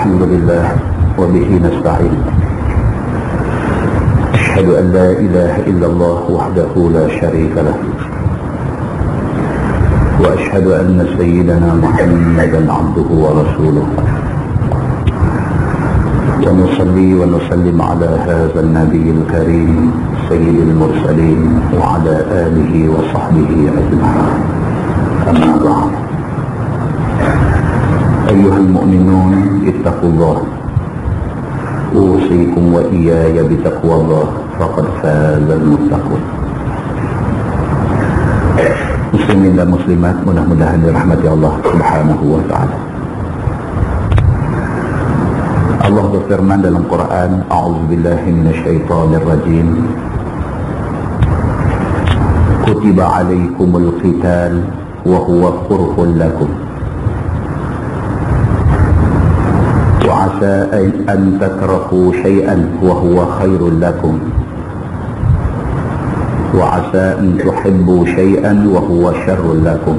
الحمد لله وبه نستعين. أشهد أن لا إله إلا الله وحده لا شريك له، وأشهد أن سيدنا محمدا عبده ورسوله، ونصلي ونسلم على هذا النبي الكريم سيد المرسلين وعلى آله وصحبه أجمعين. أما بعد، أيها المؤمنون اتقوا الله، أوصيكم وإياي بتقوى الله، فقد فاز المتقون. Muslimin dan muslimat, mudah-mudahan dirahmati Allah Subhanahu wa ta'ala. Allah berfirman dalam Quran, A'udzubillahi minasyaitonir rajim. Kutiba 'alaikumul qital wa huwa kurhun lakum. Wa 'asa an takrahu syai'an wa huwa khairul lakum. Wa 'asa an tuhibbu syai'an wa huwa syarrul lakum.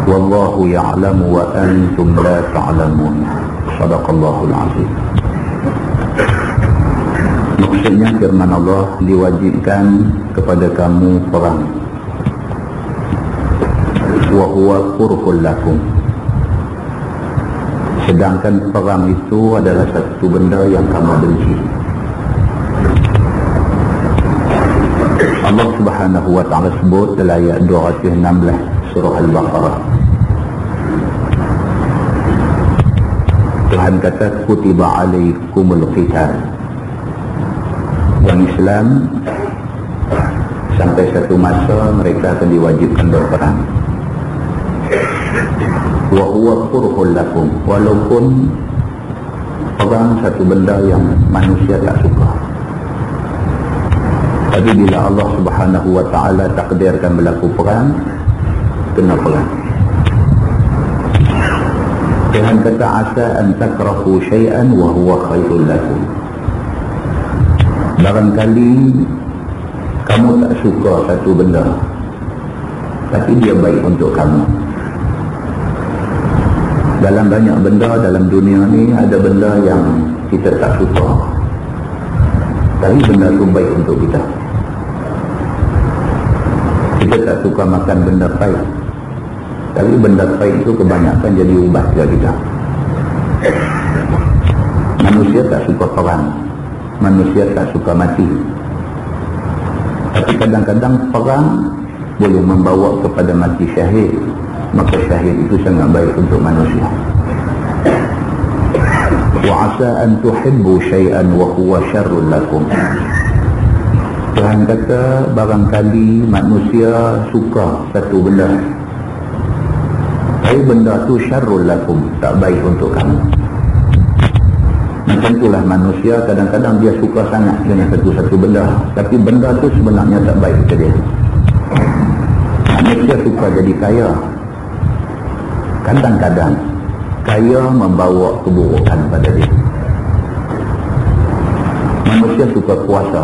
Wallahu ya'lamu wa antum la ta'lamun. Sadaqallahul azim. Maksudnya firman Allah, diwajibkan kepada kamu perang. Wa huwa kurhul lakum. Sedangkan perang itu adalah satu benda yang kamu benci. Allah Subhanahu wa ta'ala sebut dalam ayat 216 surah Al-Baqarah. Tuhan kata, kutiba 'alaikumul qital. Orang Islam sampai satu masa mereka akan diwajibkan berperang. Wa huwa kurhul lakum. Walaupun perang satu benda yang manusia tak suka, tapi bila Allah Subhanahu wa ta'ala takdirkan berlaku perang, kena perang. Tuhan kata, asa an takrahu syai'an wa huwa khairul lakum. Barangkali kamu tak suka satu benda, tapi dia baik untuk kamu. Dalam banyak benda dalam dunia ni, ada benda yang kita tak suka, tapi benda tu baik untuk kita. Kita tak suka makan benda pahit, tapi benda pahit itu kebanyakan jadi ubat bagi kita. Manusia tak suka perang, manusia tak suka mati, tapi kadang-kadang perang boleh membawa kepada mati syahid. Maka syahid itu sangat baik untuk manusia. Wa 'asa an tuhibbu syai'an wa huwa syarrul lakum. Tuhan kata, barangkali manusia suka satu benda, tapi benda tu syarrul lakum, tak baik untuk kamu. Macam itulah manusia, kadang-kadang dia suka sangat dengan satu-satu benda, tapi benda tu sebenarnya tak baik ke dia. Manusia suka jadi kaya, kadang-kadang kaya membawa keburukan pada dia. Manusia suka kuasa,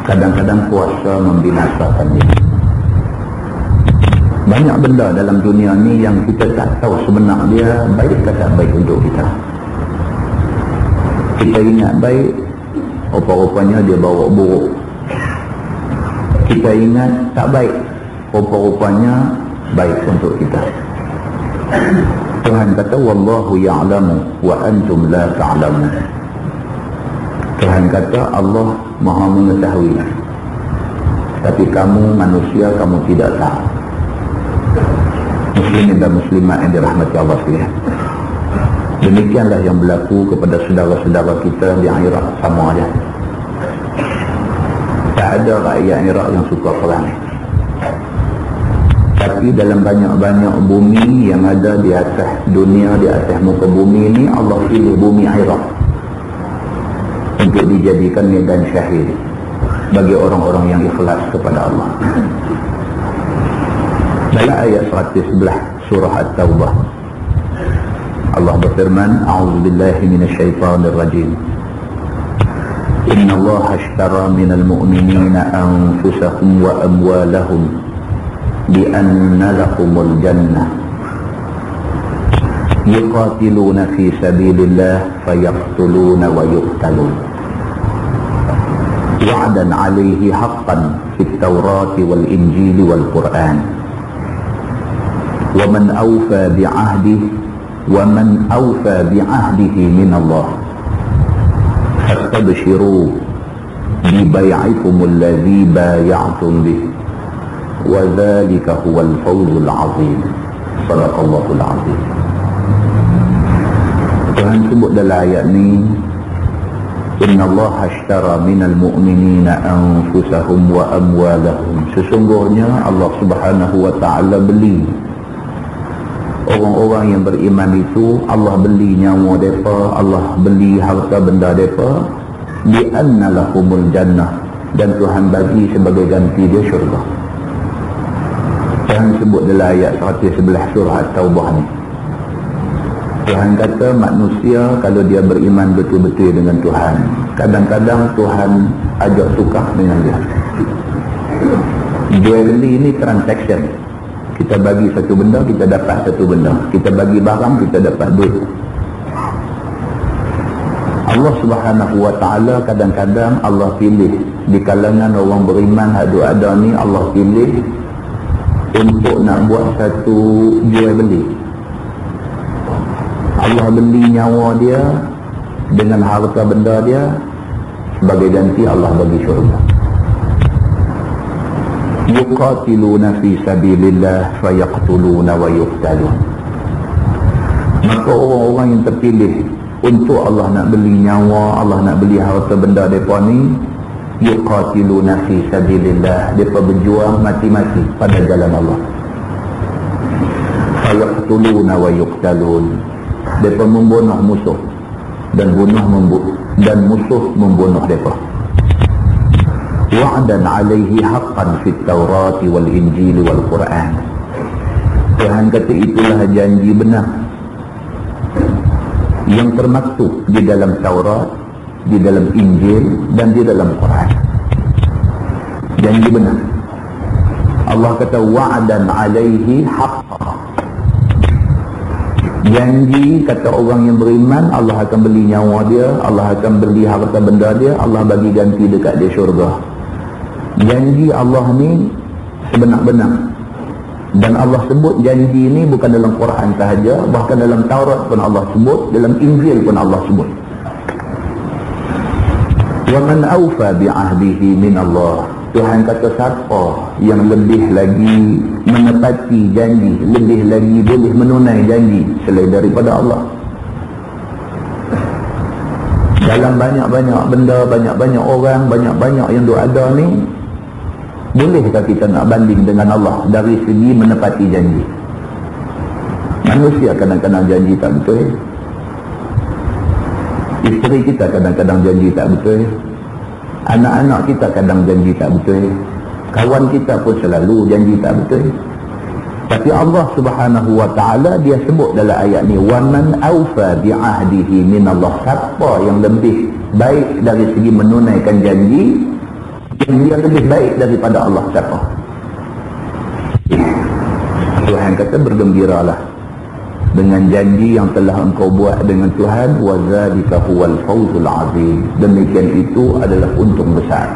kadang-kadang kuasa membinasakan dia. Banyak benda dalam dunia ni yang kita tak tahu sebenarnya dia baik ke tak baik untuk kita. Kita ingat baik, rupa-rupanya dia bawa buruk. Kita ingat tak baik, rupa-rupanya baik untuk kita. Tuhan kata, wallahu ya'lamu wa antum la ta'lamun. Tuhan kata, Allah Maha mengetahui, tapi kamu manusia, kamu tidak tahu. Muslimin dan muslimat yang dirahmati Allah sekalian, demikianlah yang berlaku kepada saudara-saudara kita di Iraq. Sama aja, tak ada rakyat Iraq yang suka perang. Tapi dalam banyak-banyak bumi yang ada di atas dunia, di atas muka bumi ini, Allah pilih bumi Iraq untuk dijadikan medan syahid bagi orang-orang yang ikhlas kepada Allah. Dalam ayat 111 surah At-Taubah, Allah berfirman, A'udzubillahi minasyaitonir rajim. Inna Allah ashtara minal mu'minina anfusahum wa amwalahum bi'anna lahumul jannah yuqatiluna fi sabilillah fayaqtuluna wa yuqtalun wa'dan 'alaihi haqqan fit Taurati wal Injili wal Qur'an wa man awfa bi'ahdihi min Allah fastabshiru bi bai'ikum alladhi bay'atum bih wa dhalika huwal fawzul 'azim. Sadaqallahul 'azim. Tuhan sebut dalam ayat ni, Inna Allah ashtara minal mu'minina anfusahum wa amwalahum. Sesungguhnya Allah Subhanahu wa ta'ala beli orang-orang yang beriman itu, Allah beli nyawa mereka, Allah beli harta benda mereka, bi anna lahumul jannah, dan Tuhan bagi sebagai ganti dia syurga. Tuhan sebut dalam ayat 111 surah At-Taubah ni. Tuhan kata manusia kalau dia beriman betul-betul dengan Tuhan, kadang-kadang Tuhan ajak tukar dengan dia. Jual beli ini transaction. Kita bagi satu benda, kita dapat satu benda. Kita bagi barang, kita dapat duit. Allah Subhanahu wa ta'ala kadang-kadang Allah pilih di kalangan orang beriman ada ni, Allah pilih untuk nak buat satu jual beli. Allah beli nyawa dia dengan harta benda dia, sebagai ganti Allah bagi syurga. Yuqatiluna fi sabilillah fayaqtuluna wa yuqtalun. Maka orang-orang yang terpilih untuk Allah nak beli nyawa, Allah nak beli harta benda mereka ni, yuqatiluna fi sabilillah, mereka berjuang mati-mati pada jalan Allah. Fayaqtuluna wa yuqtalun, mereka membunuh musuh dan musuh membunuh mereka. Wa'dan 'alaihi haqqan fit Taurati wal Injili wal Qur'an. Tuhan kata itulah janji benar yang termaktub di dalam Taurat, di dalam Injil dan di dalam Quran. Janji benar. Allah kata wa'dan 'alaihi haqqan. Janji, kata orang yang beriman, Allah akan beli nyawa dia, Allah akan beli harta benda dia, Allah bagi ganti dekat dia syurga. Janji Allah ni sebenar-benar. Dan Allah sebut janji ni bukan dalam Quran sahaja, bahkan dalam Taurat pun Allah sebut, dalam Injil pun Allah sebut. Wa man awfa bi'ahdihi min Allah. Tuhan kata siapa yang lebih lagi menepati janji, lebih lagi boleh menunai janji selain daripada Allah. Dalam banyak-banyak benda, banyak-banyak orang, banyak-banyak yang ada ni, bolehkah kita nak banding dengan Allah dari segi menepati janji? Manusia kadang-kadang janji tak betul. Isteri kita kadang-kadang janji tak betul. Anak-anak kita kadang janji tak betul. Kawan kita pun selalu janji tak betul. Tapi Allah Subhanahu wa ta'ala dia sebut dalam ayat ni, wa man awfa bi'ahdihi min Allah. Siapa yang lebih baik dari segi menunaikan janji, yang dia lebih baik daripada Allah, siapa? Tuhan kata bergembiralah dengan janji yang telah engkau buat dengan Tuhan, wa dzalika huwal fawzul azim. Demikian itu adalah untung besar.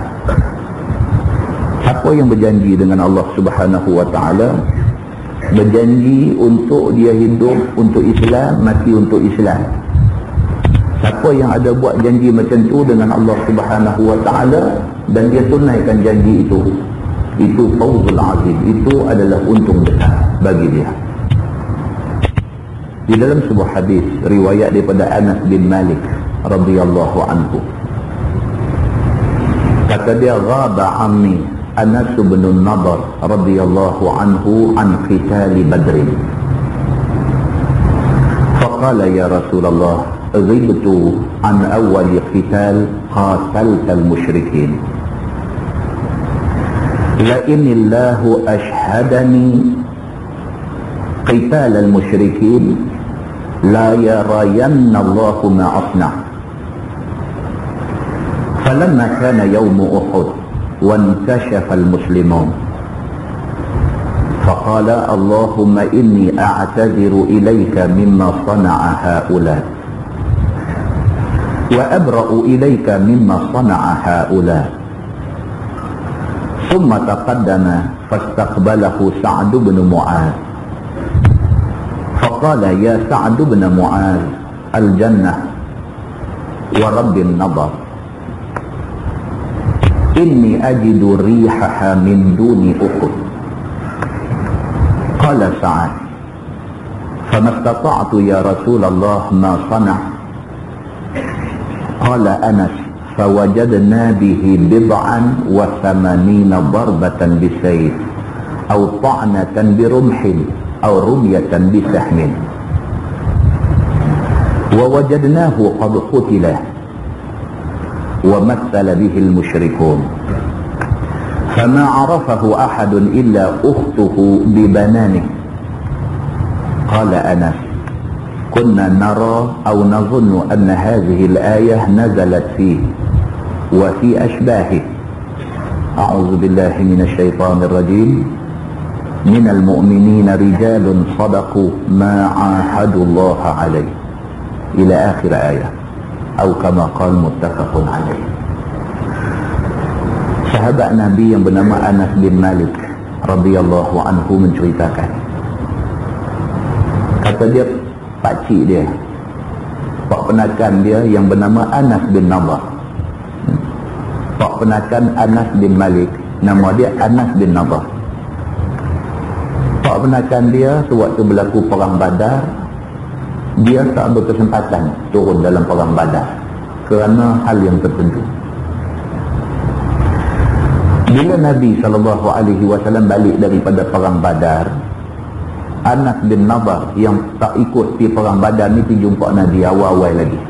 Siapa yang berjanji dengan Allah Subhanahu wa ta'ala, berjanji untuk dia hidup untuk Islam, mati untuk Islam. Siapa yang ada buat janji macam tu dengan Allah Subhanahu wa ta'ala dan dia tunaikan janji itu fawzul azim, itu adalah untung besar bagi dia. Di dalam sebuah hadis riwayat daripada Anas bin Malik radhiyallahu anhu, kata dia, ghaba ammi Anas bin Nadar radhiyallahu anhu an qital Badr. Faqala ya Rasulullah, ghibtu an awwal qital qatalta al-musyrikin. La inillahu ashhadani qital al-musyrikin la yarayanna Allahu ma asna. Falamma kana yawm Uhud wa inkashafa al-muslimun faqala qala Allahumma inni a'taziru ilayka mimma sana'a haula wa abra'u ilayka mimma sana'a haula. Thumma taqaddama fastaqbalahu Sa'd bin Mu'adh faqala ya Sa'd bin Mu'adh al-jannah wa rabbin nadar inni ajidu rihaha min duni Uhud. Qala Sa'ad famastata'tu ya Rasulullah ma sana'. Qala Anas fawajadna bihi bid'an wa thamanina darbatan bisayf aw ta'natan birumhin aw rumyatan bisahmin wa wajadnahu qad qutila ومثل به المشركون فما عرفه أحد إلا أخته ببنانه. قال أنس كنا نرى أو نظن أن هذه الآية نزلت فيه وفي أشباهه. أعوذ بالله من الشيطان الرجيم من المؤمنين رجال صدقوا ما عاهدوا الله عليه إلى آخر آية atau kama qala muttafaqun alaih. Sahabat Nabi yang bernama Anas bin Malik radhiyallahu anhu menceritakan, kata dia pakcik dia, pak penakan dia yang bernama Anas bin Nadar, pak penakan Anas bin Malik, nama dia Anas bin Nadar. Pak penakan dia sewaktu berlaku perang Badar, dia tak berkesempatan turun dalam perang Badar kerana hal yang tertentu. Bila Nabi SAW balik daripada perang Badar, Anas bin Nadar yang tak ikut di perang Badar ni pergi jumpa Nabi awal-awal lagi.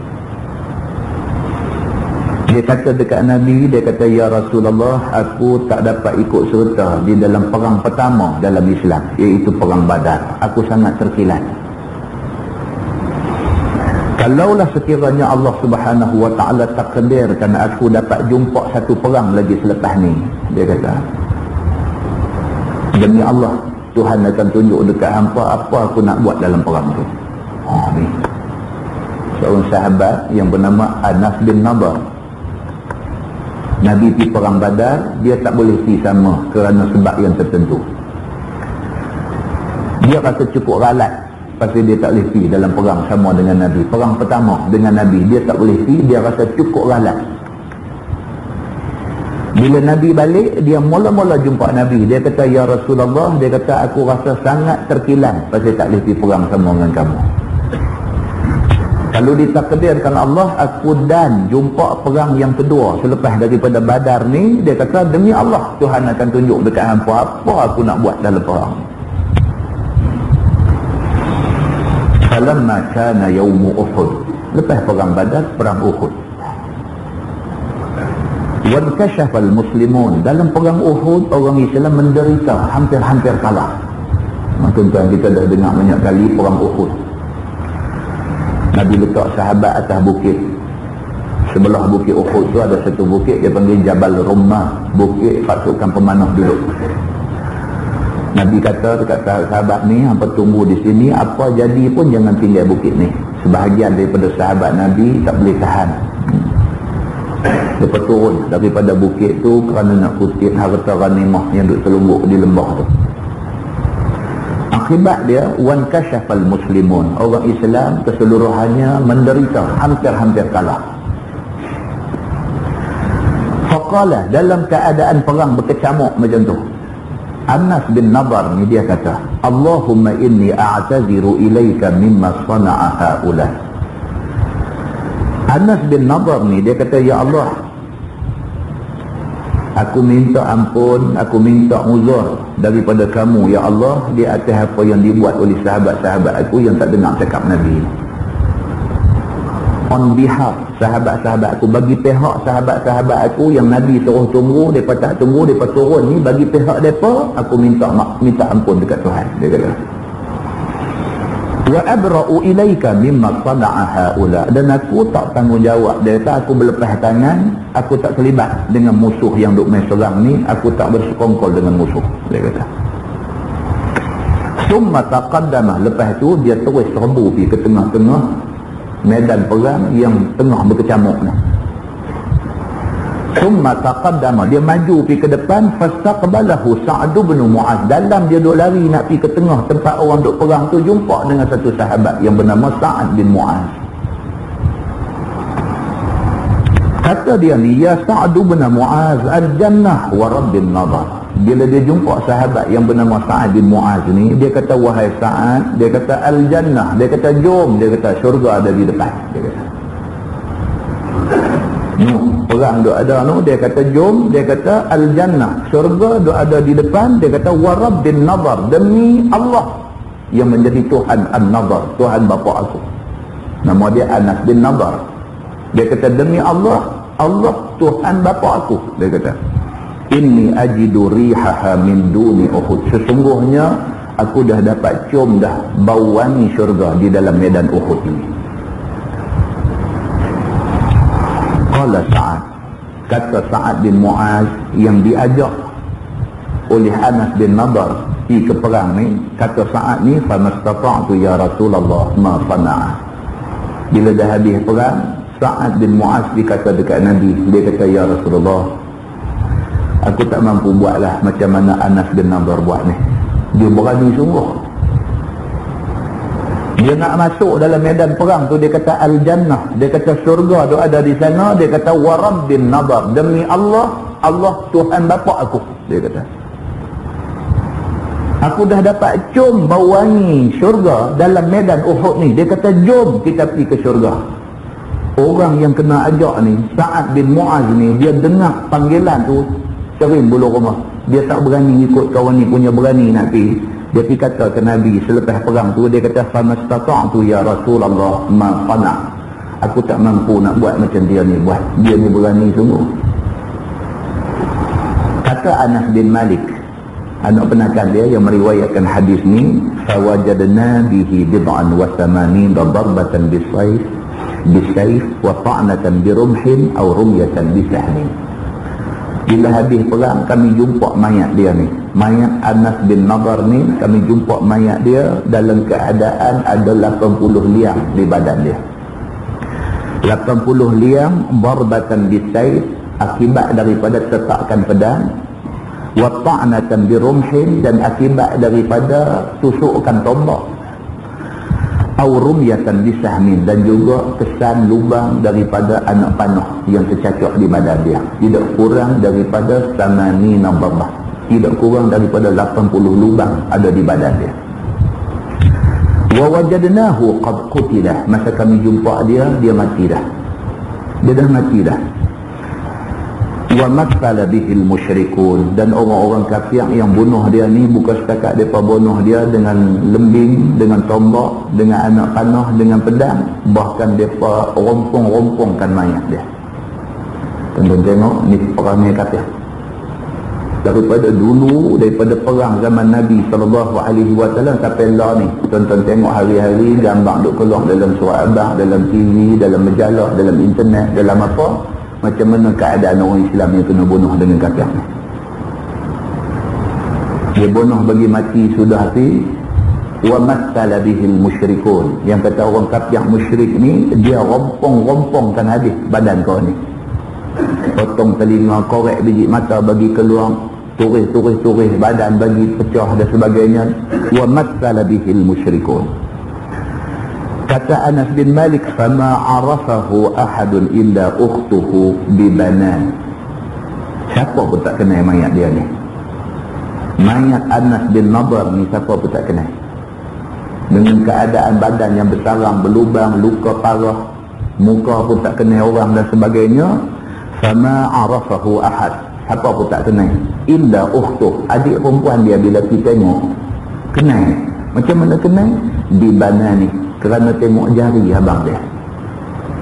Dia kata dekat Nabi, dia kata, ya Rasulullah, aku tak dapat ikut serta di dalam perang pertama dalam Islam, iaitu perang Badar. Aku sangat terkilat. Kalaulah sekiranya Allah Subhanahu wa ta'ala takdirkan aku dapat jumpa satu perang lagi selepas ni, dia kata, demi Allah, Tuhan akan tunjuk dekat hampa apa aku nak buat dalam perang tu. Ni seorang sahabat yang bernama Anas bin Nadar. Nabi pergi perang Badar, dia tak boleh pergi sama kerana sebab yang tertentu. Dia rasa cukup ralat pasal dia tak boleh pergi dalam perang sama dengan Nabi. Perang pertama dengan Nabi, dia tak boleh pergi, dia rasa cukup ralat. Bila Nabi balik, dia mula-mula jumpa Nabi. Dia kata, ya Rasulullah, dia kata, aku rasa sangat terkilan pasal tak boleh pergi perang sama dengan kamu. Kalau ditakdirkan Allah, aku dan jumpa perang yang kedua selepas daripada Badar ni, dia kata, demi Allah, Tuhan akan tunjuk dekat hampa apa aku nak buat dalam perang. Falamma kana yawmu Uhud, lepas perang Badar, perang Uhud. Wankashafa al-muslimun, dalam perang Uhud orang Islam menderita, hampir-hampir kalah. Tuan-tuan, kita dah dengar banyak kali perang Uhud. Nabi letak sahabat atas bukit. Sebelah bukit Uhud tu ada satu bukit, dia panggil Jabal Rummah, bukit pasukan pemanah dulu. Nabi kata dekat sahabat ni, hampa tunggu di sini, apa jadi pun jangan tinggal bukit ni. Sebahagian daripada sahabat Nabi tak boleh tahan. Lepas turun daripada bukit tu kerana nak kutip harta ghanimah yang duk terlumbuk di lembah tu. Akibat dia, wan kasyafal muslimun, orang Islam keseluruhannya menderita, hampir-hampir kalah. Faqala, dalam keadaan perang berkecamuk macam tu, Anas bin Nadar ni dia kata, Allahumma inni a'taziru ilaika mimma sana'a haula. Anas bin Nadar ni dia kata, ya Allah, aku minta ampun, aku minta uzur daripada kamu, ya Allah, di atas apa yang dibuat oleh sahabat-sahabat aku yang tak dengar cakap Nabi. On behalf sahabat-sahabat aku, bagi pihak sahabat-sahabat aku yang Nabi suruh tunggu, mereka tak tunggu, mereka turun ni, bagi pihak mereka, aku minta ampun dekat Tuhan. Dia kata, wa abra'u ilaika mimma sana'a haula, dan aku tak tanggungjawab. Dia kata, aku berlepas tangan, aku tak terlibat dengan musuh yang duk main serang ni, aku tak bersekongkol dengan musuh. Dia kata, Summa taqaddamah, lepas tu dia terus serbu pergi ke tengah-tengah medan perang yang tengah berkecamuk ni. Summa taqaddama, dia maju pergi ke depan. Fastaqbalahu Sa'd bin Mu'az. Dalam dia duk lari nak pergi ke tengah tempat orang duk perang tu, jumpa dengan satu sahabat yang bernama Sa'd bin Mu'az. Kata dia ni, ya Sa'd bin Mu'az, al-jannah wa rabbin nadar. Bila dia jumpa sahabat yang bernama Sa'd bin Mu'az ni, dia kata, wahai Sa'd, dia kata al-jannah, dia kata jom, dia kata syurga ada di depan, dia kata. Perang duk ada no, dia kata jom, dia kata al-jannah, syurga duk ada di depan, dia kata wa rabbin nadar, demi Allah yang menjadi Tuhan an-nadar, Tuhan bapa aku. Nama dia Anas bin Nadar. Dia kata demi Allah, Allah Tuhan bapa aku, dia kata. Inni ajidu rihaha min duni Uhud. Sesungguhnya aku dah dapat cium dah bau wangi syurga di dalam medan Uhud ini. Qala Sa'ad, kata Sa'ad bin Mu'az yang diajak oleh Anas bin Nadar pergi ke perang ni, kata Sa'ad ni, famastata'tu ya Rasulullah ma sana'a. Bila dah habis perang, Sa'ad bin Mu'az dikata dekat Nabi, dia kata, ya Rasulullah, aku tak mampu buatlah macam mana Anas bin Nadar buat ni. Dia berani sungguh. Dia nak masuk dalam medan perang tu, dia kata al-jannah, dia kata syurga tu ada di sana, dia kata wa rabbin nadar, demi Allah, Allah Tuhan bapa aku, dia kata. Aku dah dapat cium bau wangi syurga dalam medan Uhud ni. Dia kata jom kita pergi ke syurga. Orang yang kena ajak ni, Sa'ad bin Mu'az ni, dia dengar panggilan tu sering bulu rumah. Dia tak berani ikut kawan ni punya, berani nak pergi. Dia pergi kata ke Nabi selepas perang tu, dia kata famastata'tu ya Rasulullah ma sana'. Aku tak mampu nak buat macam dia ni buat. Dia ni berani sungguh. Kata Anas bin Malik, anak penakan dia yang meriwayatkan hadis ni, fawajadna bihi bid'an wa thamanina darbatan bisayf wa ta'natan birumhin aw rumyatan bisahmin. Bila habis perang, kami jumpa mayat dia ni, mayat Anas bin Nadar ni, kami jumpa mayat dia dalam keadaan ada 80 liang di badan dia. 80 liang darbatan bisayf, akibat daripada tetakan pedang, wa ta'natan birumhin, dan akibat daripada tusukkan tombak, au rumyatan bisahmin, dan juga kesan lubang daripada anak panah yang tercacak di badan dia. Tidak kurang daripada 80 darbah, tidak kurang daripada 80 lubang ada di badan dia. Wa wajadnahu qad qutila, masa kami jumpa dia, dia mati dah. Dia dah mati dah. Wa matsala bihil musyrikun, dan orang-orang kafir yang bunuh dia ni bukan setakat mereka bunuh dia dengan lembing, dengan tombak, dengan anak panah, dengan pedang, bahkan mereka rompong-rompongkan mayat dia. Tuan-tuan tengok ni perangai kafir. Daripada dulu, daripada perang zaman Nabi SAW sampai lah ni, tuan-tuan tengok hari-hari gambar duk keluar dalam surat abang, dalam TV, dalam majalah, dalam internet, dalam apa, macam mana keadaan orang Islam yang kena bunuh dengan kafir ni. Dia bunuh bagi mati sudah hati. Wa matsala bihil musyrikun, yang kata orang kafir musyrik ni, dia rompong-rompongkan habis badan kau ni. Potong telinga, korek biji mata bagi keluar, turis badan bagi pecah dan sebagainya. Wa matsala bihil musyrikun. Kata Anas bin Malik, fama arafahu ahadun illa ukhtuhu bibanan. Siapa pun tak kenal mayat dia ni. Mayat Anas bin Nadar ni siapa pun tak kenal. Dengan keadaan badan yang bersarang, berlubang, luka parah, muka pun tak kenal orang dan sebagainya. Fama arafahu ahad, siapa pun tak kenal illa ukhtuh, adik perempuan dia. Bila kita tengok, kenal. Macam mana kenal? Bibanani, kerana tengok jari abang dia.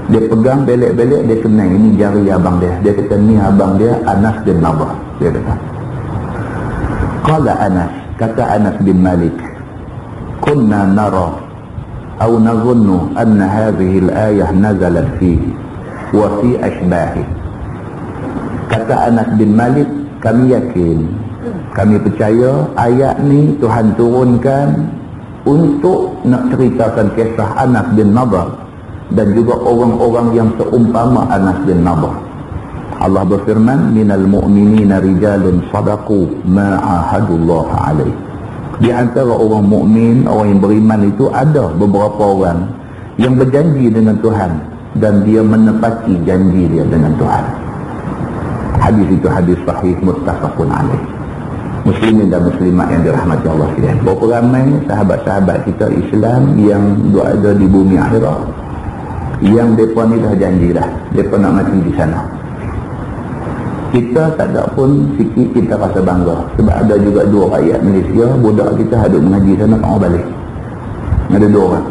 Dia pegang belek-belek, dia kenal ini jari abang dia. Dia kata ni abang dia Anas bin Nadar, dia kata. Qala Anas, kata Anas bin Malik, kunna nara aw nazunnu anna hadhihi al-ayah nazalat fihi wa fi ashbahi. Kata Anas bin Malik, kami yakin, kami percaya ayat ni Tuhan turunkan untuk nak ceritakan kisah Anas bin Nadhr dan juga orang-orang yang seumpama Anas bin Nadhr. Allah berfirman, minal mu'minina rijalun sadaqu ma ahadullah alaih. Di antara orang mukmin, orang yang beriman itu ada beberapa orang yang berjanji dengan Tuhan dan dia menepati janji dia dengan Tuhan. Hadis itu hadis sahih muttafaqun alaih. Muslimin dan muslimat yang dirahmati Allah sekalian. Berapa ramai sahabat-sahabat kita Islam yang ada di bumi akhirat, yang mereka ni dah janji dah, mereka nak mati di sana. Kita tak ada pun sikit kita rasa bangga. Sebab ada juga dua rakyat Malaysia, budak kita hadut mengaji sana, tak mau balik. Ada dua orang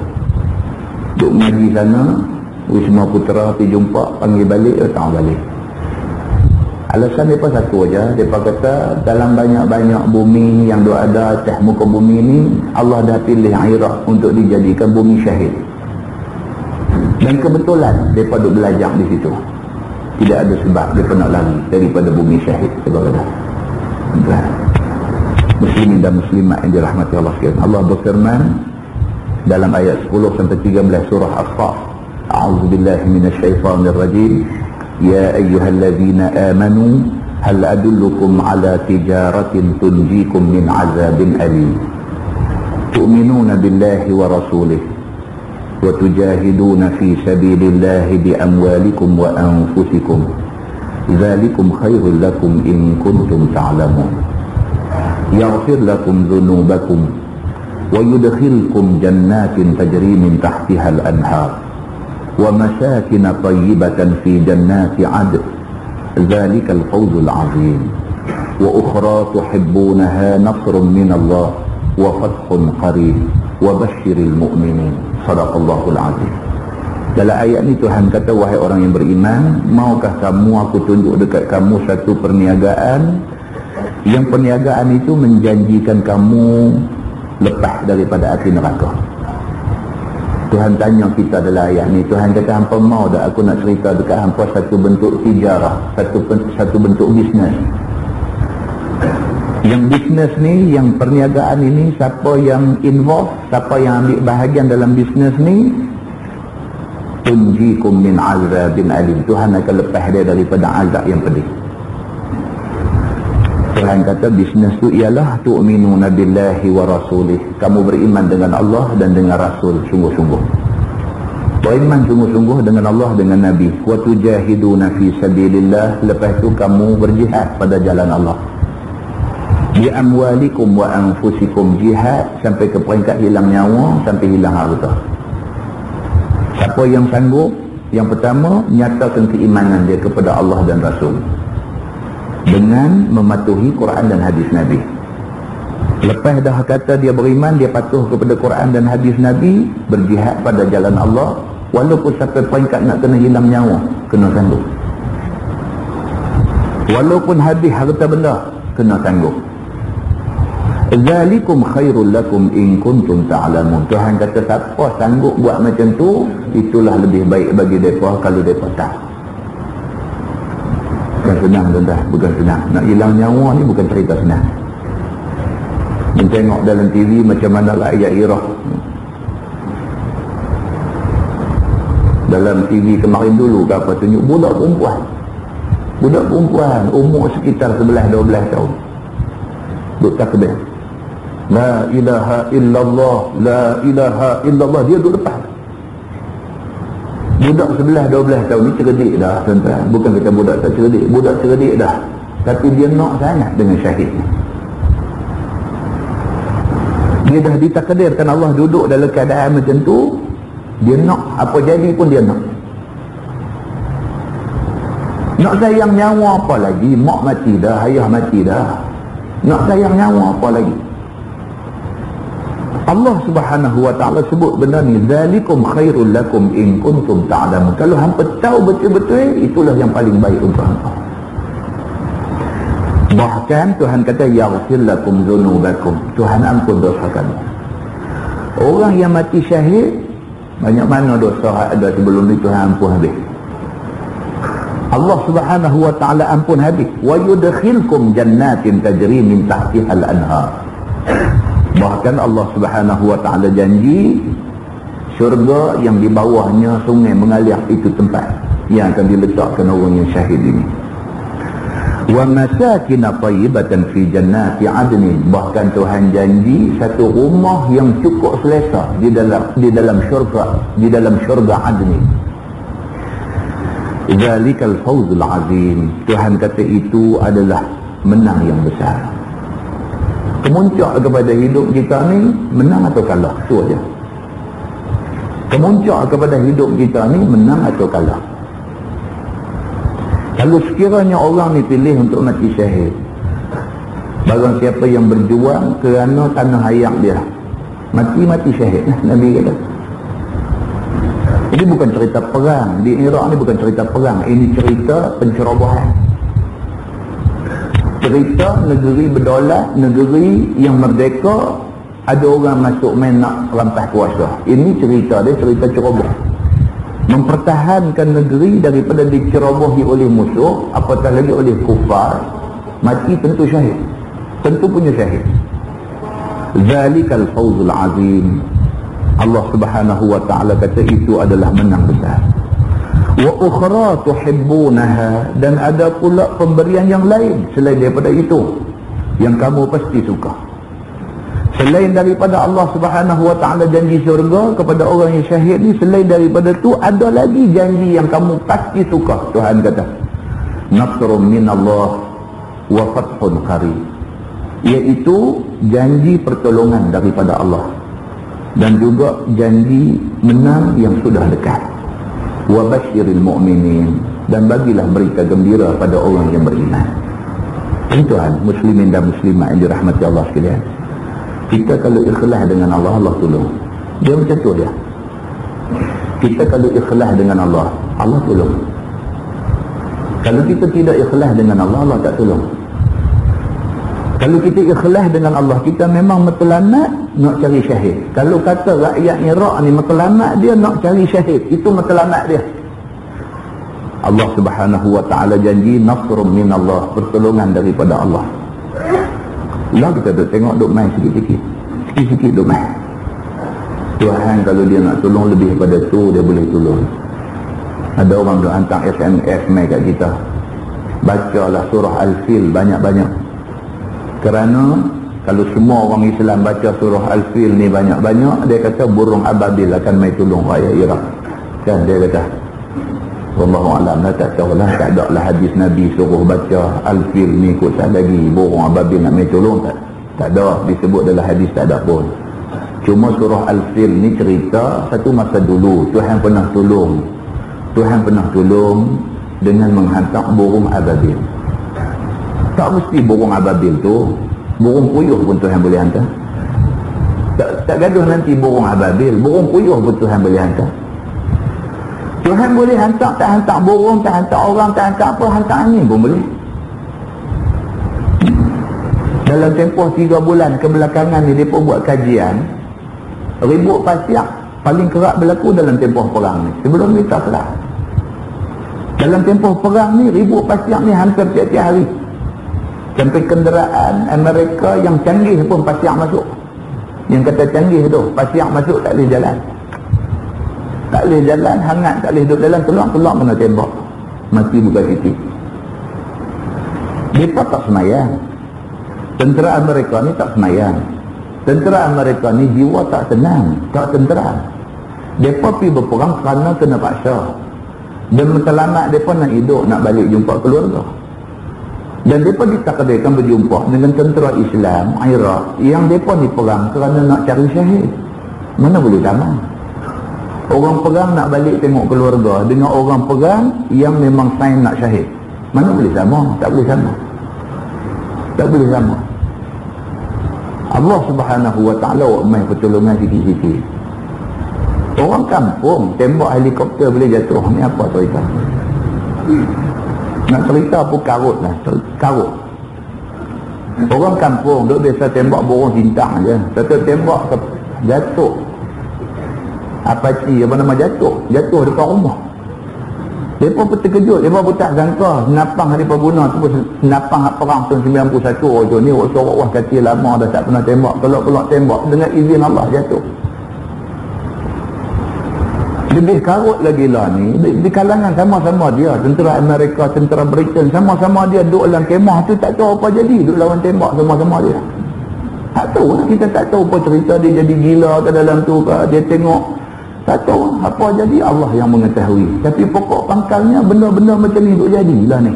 duk mengaji sana, Wisma Putra pergi jumpa, panggil balik, tak mau balik. Alasan mereka satu aja, mereka kata dalam banyak-banyak bumi yang ada atas muka bumi ni, Allah dah pilih Iraq untuk dijadikan bumi syahid. Dan kebetulan mereka duk belajar di situ. Tidak ada sebab mereka nak lari daripada bumi syahid. Muslimin dan muslimat yang dirahmati Allah sekalian. Allah berfirman dalam ayat 10 sampai 13 surah As-Saff, A'udzubillahi minasyaitonir rajim. Ya ayyuhalladzina amanu hal adullukum ala tijaratin tunjikum min azabin alim. Tu'minuna billahi wa rasulih wa tujahiduna fi sabilillahi bi amwalikum wa anfusikum. Dzalikum khairul lakum in kuntum ta'lamun. Yaghfir lakum dhunubakum wa yudkhilkum jannatin tajri min tahtiha al-anhar wa masakin tayyibatan fi jannati 'adn. Dzalikal fawzul 'azim. Wa ukhra tuhibbunaha nasrun min Allah wa fathun qarib wa basyiril mu'minin. Sadaqallahul azim. Dalam ayat ni Tuhan kata, wahai orang yang beriman, maukah kamu aku tunjuk dekat kamu satu perniagaan yang perniagaan itu menjanjikan kamu lepas daripada api neraka. Tuhan tanya kita dalam ayat ni, Tuhan kata, hampa mau dah aku nak cerita dekat hampa satu bentuk tijarah, satu bentuk bisnes. Yang bisnes ni, yang perniagaan ini, siapa yang involve, siapa yang ambil bahagian dalam bisnes ni, tunjikum min azabin alim. Tuhan akan lepas dia daripada azab yang pedih. Tuhan kata bisnes tu ialah tu'minuna billahi wa rasulih. Kamu beriman dengan Allah dan dengan Rasul sungguh-sungguh. Beriman sungguh-sungguh dengan Allah, dengan Nabi. Wa tujahiduna fi sabilillah. Lepas tu kamu berjihad pada jalan Allah. Bi amwalikum wa anfusikum, jihad sampai ke peringkat hilang nyawa, sampai hilang harta. Siapa yang sanggup? Yang pertama, nyatakan keimanan dia kepada Allah dan Rasul dengan mematuhi Quran dan hadis Nabi. Lepas dah kata dia beriman, dia patuh kepada Quran dan hadis Nabi, berjihad pada jalan Allah, walaupun sampai peringkat nak kena hilang nyawa, kena sanggup. Walaupun habis harta benda, kena sanggup. Zalikum khairul lakum in kuntum ta'lamun. Tuhan kata siapa sanggup buat macam tu, itulah lebih baik bagi mereka kalau mereka tahu. Bukan senang tuan-tuan, bukan senang. Nak hilang nyawa ni bukan cerita senang. Tengok dalam TV macam mana rakyat Iraq. Dalam TV kemarin dulu ke apa, tunjuk budak perempuan umur sekitar 11-12 tahun duk takbir, la ilaha illallah, la ilaha illallah. Dia duduk depan. Budak 11-12 tahun ni cerdik dah tuan-tuan. Bukan kata budak tak cerdik, budak cerdik dah. Tapi dia nak sangat dengan syahid. Dia dah ditakdirkan Allah duduk dalam keadaan macam tu. Dia nak, apa jadi pun dia nak. Nak sayang nyawa apa lagi? Mak mati dah, ayah mati dah. Nak sayang nyawa apa lagi? Allah Subhanahu wa ta'ala sebut benda ni, zalikum khairul lakum in kuntum ta'lamun. Kalau hampa tahu betul-betul, itulah yang paling baik untuk hampa. Bahkan Tuhan kata yaghfir lakum dzunubakum. Tuhan ampun dosa kamu. Orang yang mati syahid, banyak mana dosa ada sebelum ni Tuhan ampun habis. Allah Subhanahu wa ta'ala ampun habis. Wa yudkhilkum jannatin tajri min tahtiha al-anhar. Bahkan Allah Subhanahu wa ta'ala janji syurga yang di bawahnya sungai mengalir, itu tempat yang akan diletakkan orang yang syahid ini. Wa masakin tayyibatan fi jannati adnin, bahkan Tuhan janji satu rumah yang cukup selesa di dalam syurga adnin. Zalikal fawzul azim, Tuhan kata itu adalah menang yang besar. Kemuncak kepada hidup kita ni menang atau kalah, tu aja. Kemuncak kepada hidup kita ni menang atau kalah. Kalau sekiranya orang ni pilih untuk mati syahid, barang siapa yang berjuang kerana tanah air dia, mati syahid. Nabi kata. Ini bukan cerita perang. Di Iraq ni bukan cerita perang. Ini cerita pencerobohan. Cerita negeri berdaulat, negeri yang merdeka, ada orang masuk main nak rampas kuasa. Ini cerita dia, cerita ceroboh. Mempertahankan negeri daripada dicerobohi oleh musuh, apatah lagi oleh kufar. Mati tentu syahid, tentu punya syahid. Zalikal fawzul azim. Allah Subhanahu wa ta'ala kata itu adalah menang besar. Wa ukhra tuhibbunaha, dan ada pula pemberian yang lain selain daripada itu yang kamu pasti suka. Selain daripada Allah Subhanahu wa ta'ala janji syurga kepada orang yang syahid ni, selain daripada tu ada lagi janji yang kamu pasti suka. Tuhan kata nasrun minallah wa fathun qarib, iaitu janji pertolongan daripada Allah dan juga janji menang yang sudah dekat. Wa basyiril mu'minin, dan bagilah berita gembira pada orang yang beriman. Tuhan, muslimin dan muslimat yang dirahmati Allah sekalian, kita kalau ikhlas dengan Allah, Allah tolong. Dia macam tu dia. Kita kalau ikhlas dengan Allah, Allah tolong. Kalau kita tidak ikhlas dengan Allah, Allah tak tolong. Kalau kita ikhlas dengan Allah, kita memang matlamat nak cari syahid. Kalau kata rakyat Iraq ni matlamat dia nak cari syahid, itu matlamat dia. Allah Subhanahu wa ta'ala janji nasrun minallah, pertolongan daripada Allah. Lah kita duk tengok duk main sikit-sikit duk main. Tuhan kalau dia nak tolong lebih pada tu, dia boleh tolong. Ada orang duk hantar SMS main kat kita, bacalah surah Al-Fil banyak-banyak. Kerana kalau semua orang Islam baca surah Al-Fil ni banyak-banyak, dia kata burung ababil akan main tolong rakyat Iraq. Kan dia kata, wallahu a'lam, tak tahulah, tak ada lah hadis Nabi suruh baca Al-Fil ni kot lagi burung ababil nak main tolong, tak ada disebut dalam hadis, tak ada pun. Cuma surah Al-Fil ni cerita satu masa dulu Tuhan pernah tolong dengan menghantar burung ababil. Tak mesti burung ababil tu, burung puyuh pun Tuhan boleh hantar. Tak gaduh nanti burung ababil, burung puyuh pun Tuhan boleh hantar. Tuhan boleh hantar, tak hantar burung, tak hantar orang, tak hantar apa, hantar angin pun boleh. Dalam tempoh 3 bulan kebelakangan ni, mereka buat kajian, ribut pasiak paling kerap berlaku dalam tempoh perang ni. Sebelum ni tak kelar. Dalam tempoh perang ni, ribut pasiak ni hampir tiap-tiap hari. Sampai kenderaan Amerika yang canggih pun pasiak masuk. Yang kata canggih tu, pasiak masuk tak boleh jalan. Tak boleh jalan, hangat tak boleh duduk dalam, keluar mana tembak, mati buka titik. Mereka tak semayang. Tentera Amerika ni tak semayang. Tentera Amerika ni jiwa tak tenang, tak tenteram. Mereka pergi berperang kerana kena paksa. Dan matlamat mereka nak hidup, nak balik jumpa keluarga. Dan mereka ditakdirkan berjumpa dengan tentera Islam Iraq yang mereka ni perang kerana nak cari syahid. Mana boleh sama? Orang perang nak balik tengok keluarga dengan orang perang yang memang sign nak syahid. Mana boleh sama? Tak boleh sama. Tak boleh sama. Allah Subhanahu wa ta'ala main pertolongan sikit-sikit. Orang kampung tembak helikopter boleh jatuh. Ni apa cerita? Nak cerita pun karut lah. Karut. Orang kampung duk biasa tembak burung bintang je. Satu tembak jatuh. Apache apa nama jatuh dekat rumah. Mereka pun terkejut, mereka pun tak sangka senapang mereka guna tu pun senapang perang tahun 91 tu ni. Wah kata lama dah tak pernah tembak, kalau tembak dengan izin Allah jatuh. Lebih karut lagi lah ni, di kalangan sama-sama dia, tentera Amerika, tentera Britain, sama-sama dia duduk dalam kemah tu, tak tahu apa jadi, duduk lawan tembak sama-sama dia. Tak tahu, kita tak tahu apa cerita dia jadi gila ke dalam tu ke, dia tengok, tak tahu apa jadi, Allah yang mengetahui. Tapi pokok pangkalnya benda-benda macam ni duduk jadilah ni.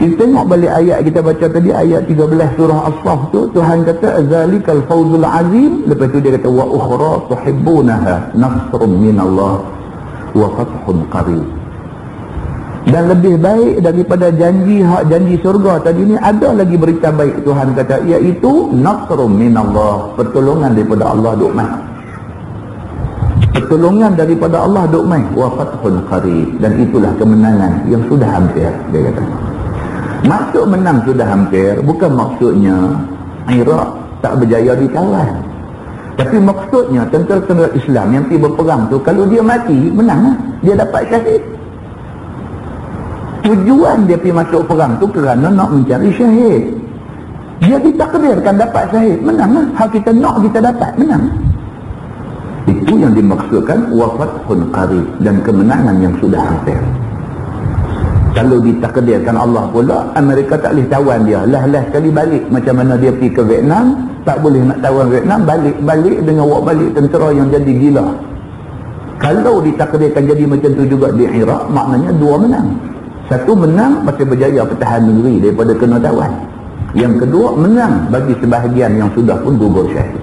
Kita tengok balik ayat kita baca tadi, ayat 13 surah As-Saff tu, Tuhan kata zalikal fawzul azim. Lepas tu dia kata wa ukhra tuhibbunaha nasrun minallah wa fathun qarib. Dan lebih baik daripada janji surga tadi ni, ada lagi berita baik Tuhan kata, iaitu nasrun minallah, pertolongan daripada Allah duk mai. Pertolongan daripada Allah duk mai, wa fathun qarib, dan itulah kemenangan yang sudah hampir, dia kata. Maksud menang sudah hampir bukan maksudnya Iraq tak berjaya ditawan. Tapi maksudnya tentera-tentera Islam yang pergi berperang tu, kalau dia mati, menang lah. Dia dapat syahid. Tujuan dia pergi masuk perang tu kerana nak mencari syahid. Dia ditakdirkan dapat syahid, menang lah. Hal kita nak, kita dapat, menang. Itu yang dimaksudkan wafathun qarib, dan kemenangan yang sudah hampir. Kalau ditakdirkan Allah pula, Amerika tak boleh tawan dia. Lah sekali balik, macam mana dia pergi ke Vietnam, tak boleh nak tawan Vietnam, balik dengan awak balik tentera yang jadi gila. Kalau ditakdirkan jadi macam tu juga di Iraq, maknanya dua menang. Satu menang masih berjaya pertahan negeri daripada kena tawan. Yang kedua menang bagi sebahagian yang sudah pun gugur syahid.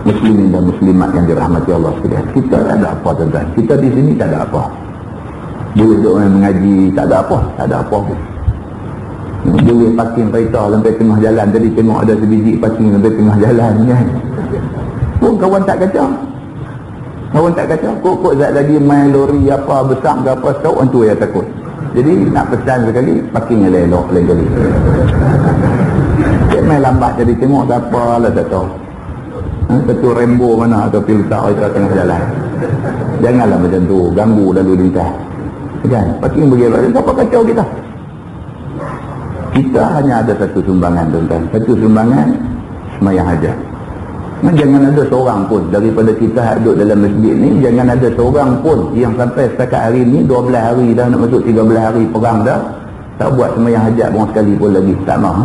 Muslimin dan muslimat yang dirahmati Allah sekalian, kita tak ada apa tuan-tuan. Kita di sini tak ada apa. Boleh duduk mengaji, tak ada apa pun. Boleh parking kereta sampai tengah jalan. Tadi tengok ada sebiji parking sampai tengah jalan kan. Pun kawan tak kacau. Kok zat lagi main lori apa besar ke apa, tahu orang tu yang takut. Jadi nak pesan sekali, parking yang elok lain kali. Dia main lambat jadi tengok tak apa lah, tak tahu. Satu Rambo mana atau letak kereta tengah jalan. Janganlah macam tu, ganggu lalu lintas. Kan? Parking bergelak, siapa kacau kita? Kita hanya ada satu sumbangan tuan-tuan. Satu sumbangan sembahyang hajat. Jangan ada seorang pun daripada kita duduk dalam masjid ni, jangan ada seorang pun yang sampai setakat hari ni 12 hari dah nak masuk 13 hari perang dah, tak buat sembahyang hajat pun sekali pun lagi. Tak mahu.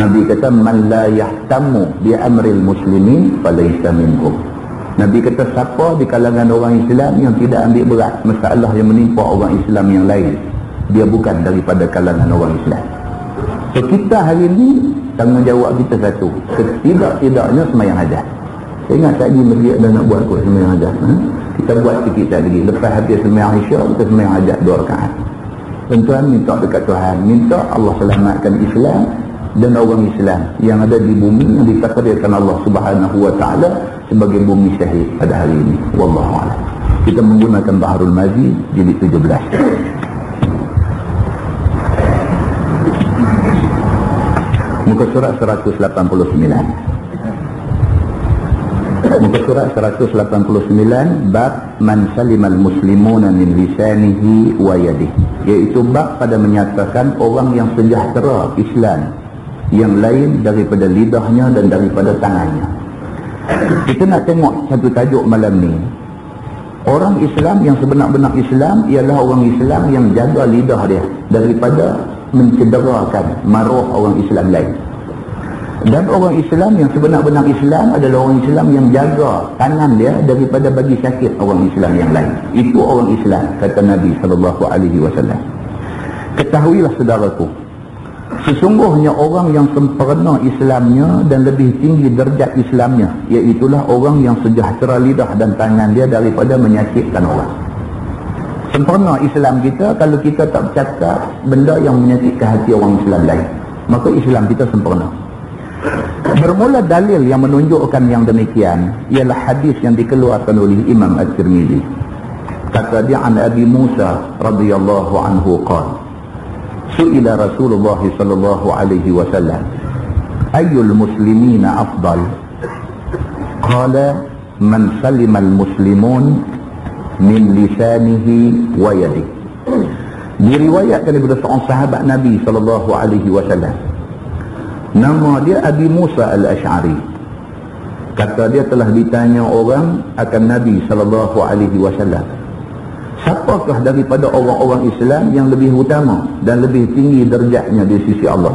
Nabi kata man la yahtamu bi amril muslimin falaysa minhum. Nabi kata siapa di kalangan orang Islam yang tidak ambil berat masalah yang menimpa orang Islam yang lain, dia bukan daripada kalangan orang Islam. So kita hari ni tanggungjawab kita satu, setidak-tidaknya sembahyang hajat. Saya ingat tadi masjid dah nak buat kot sembahyang hajat. Kita buat sikit lagi. Lepas habis sembahyang Isyak, kita sembahyang hajat 2 rakaat. Tuan-tuan minta dekat Tuhan, minta Allah selamatkan Islam dan orang Islam yang ada di bumi yang ditakdirkan Allah Subhanahu wa taala sebagai bumi syahid pada hari ini. Wallahu a'lam. Kita menggunakan Baharul Mazi jilid 17. Muka surat 189. Muka surat 189, bab man salimal muslimuna min lisanihi wa yadihi, iaitu bab pada menyatakan orang yang sejahtera Islam yang lain daripada lidahnya dan daripada tangannya. Kita nak tengok satu tajuk malam ni. Orang Islam yang sebenar-benar Islam ialah orang Islam yang jaga lidah dia daripada mencederakan maruah orang Islam lain. Dan orang Islam yang sebenar-benar Islam adalah orang Islam yang jaga tangan dia daripada bagi sakit orang Islam yang lain. Itu orang Islam, kata Nabi SAW. Ketahuilah saudaraku, sesungguhnya orang yang sempurna Islamnya dan lebih tinggi derajat Islamnya, iaitulah orang yang sejahtera lidah dan tangan dia daripada menyakitkan orang. Sempurna Islam kita kalau kita tak bercakap benda yang menyakitkan hati orang Islam lain, maka Islam kita sempurna. Bermula dalil yang menunjukkan yang demikian ialah hadis yang dikeluarkan oleh Imam At-Tirmizi. Kata dia, an Abi Musa radhiyallahu anhu qala, su'ila Rasulullah sallallahu alaihi wasallam, ayyul muslimina afdal? Qala man salima al-muslimun min lisanihi wa yadihi. Diriwayatkan daripada seorang sahabat Nabi SAW. Nama dia Abi Musa al-Ash'ari. Kata dia telah ditanya orang akan Nabi SAW, siapakah daripada orang-orang Islam yang lebih utama dan lebih tinggi derajatnya di sisi Allah?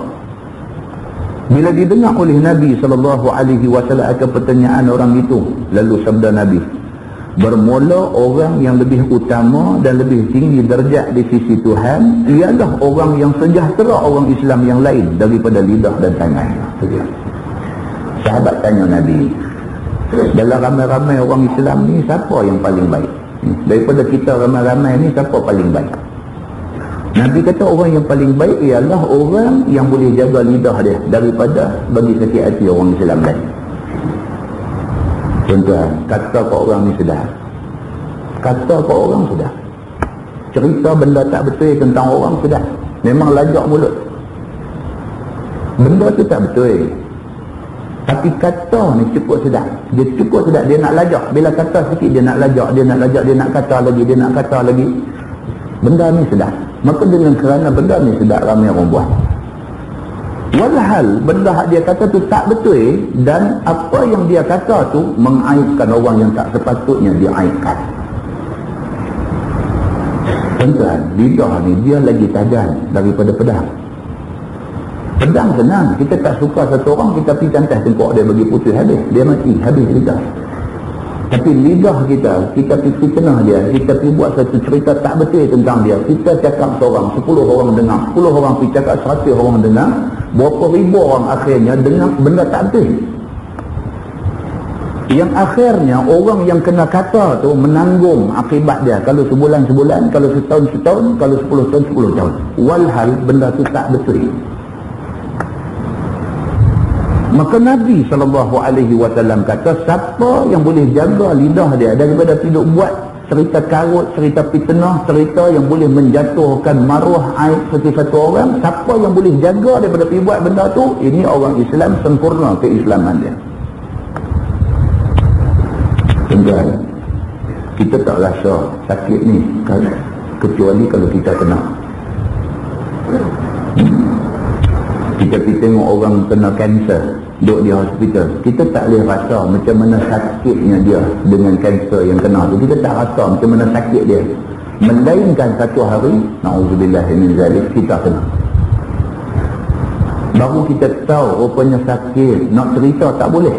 Bila didengar oleh Nabi SAW akan pertanyaan orang itu, lalu sabda Nabi, bermula orang yang lebih utama dan lebih tinggi derajat di sisi Tuhan ialah orang yang sejahtera orang Islam yang lain daripada lidah dan tangan. Sahabat tanya Nabi, dalam ramai-ramai orang Islam ni siapa yang paling baik? Daripada kita ramai-ramai ni siapa paling baik? Nabi kata orang yang paling baik ialah orang yang boleh jaga lidah dia daripada bagi sakit hati orang Islam lain. Tuan-tuan, kata ke orang ni sudah. Kata ke orang sudah. Cerita benda tak betul tentang orang sudah. Memang lajak mulut. Benda tu tak betul. Tapi kata ni cukup sedap. Dia cukup sedap. Dia nak lajak. Bila kata sikit dia nak lajak. Dia nak lajak. Dia nak kata lagi. Dia nak kata lagi. Benda ni sedap. Maka dengan kerana benda ni sedap, ramai orang buat. Walhal benda dia kata tu tak betul, dan apa yang dia kata tu mengaibkan orang yang tak sepatutnya diaibkan. Tuan-tuan, lidah ni dia lagi tajam daripada pedang. Pedang senang, kita tak suka satu orang, kita pergi cantas tengkok dia bagi putih habis, dia mati, habis lidah. Tapi lidah kita pergi kenal dia, kita pergi buat satu cerita tak betul tentang dia, kita cakap seorang, 10 orang dengar, 10 orang pergi cakap, 100 orang dengar, berapa ribu orang akhirnya dengar benda tak betul. Yang akhirnya orang yang kena kata tu menanggung akibat dia, kalau sebulan-sebulan, kalau setahun-setahun, kalau 10 tahun 10 tahun. Walhal benda tu tak betul. Maka Nabi SAW kata, siapa yang boleh jaga lidah dia daripada tidak buat cerita karut, cerita fitnah, cerita yang boleh menjatuhkan maruah aib satu orang, siapa yang boleh jaga daripada pergi buat benda tu, ini orang Islam sempurna keislaman dia. Tuan-tuan, kita tak rasa sakit ni kecuali kalau kita kena. Kita tengok orang kena kanser, duduk di hospital, kita tak boleh rasa macam mana sakitnya dia dengan kanser yang kena tu. Kita tak rasa macam mana sakit dia, melainkan satu hari, na'udzubillah min zalik, kita kena, baru kita tahu rupanya sakit. Nak cerita tak boleh,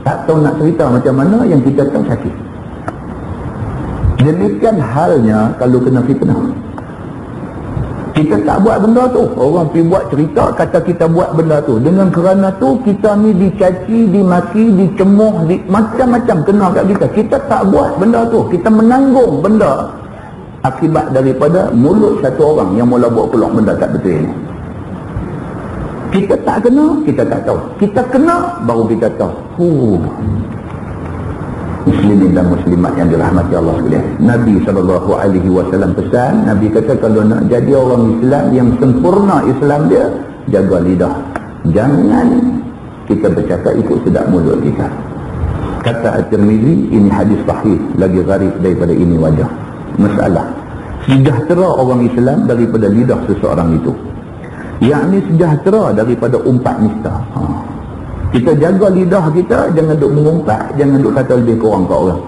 tak tahu nak cerita macam mana, yang kita tahu sakit. Demikian halnya kalau kena fitnah. Kita tak buat benda tu, orang pergi buat cerita kata kita buat benda tu. Dengan kerana tu kita ni dicaci, dimaki, dicemuh, macam-macam kena kat kita. Kita tak buat benda tu, kita menanggung benda akibat daripada mulut satu orang yang mula buat keluar benda tak betul ni. Kita tak kena, kita tak tahu. Kita kena, baru kita tahu. Muslimin dan muslimat yang dirahmati Allah sekalian, Nabi SAW pesan, Nabi kata kalau nak jadi orang Islam yang sempurna Islam dia, jaga lidah. Jangan kita bercakap ikut sedap mulut kita. Kata At-Tirmizi, ini hadis sahih, lagi gharib daripada ini wajah. Masalah sejahtera orang Islam daripada lidah seseorang itu, yakni sejahtera daripada umpat nista. Kita jaga lidah kita, jangan duk mengumpat, jangan duk kata lebih kurang ke orang.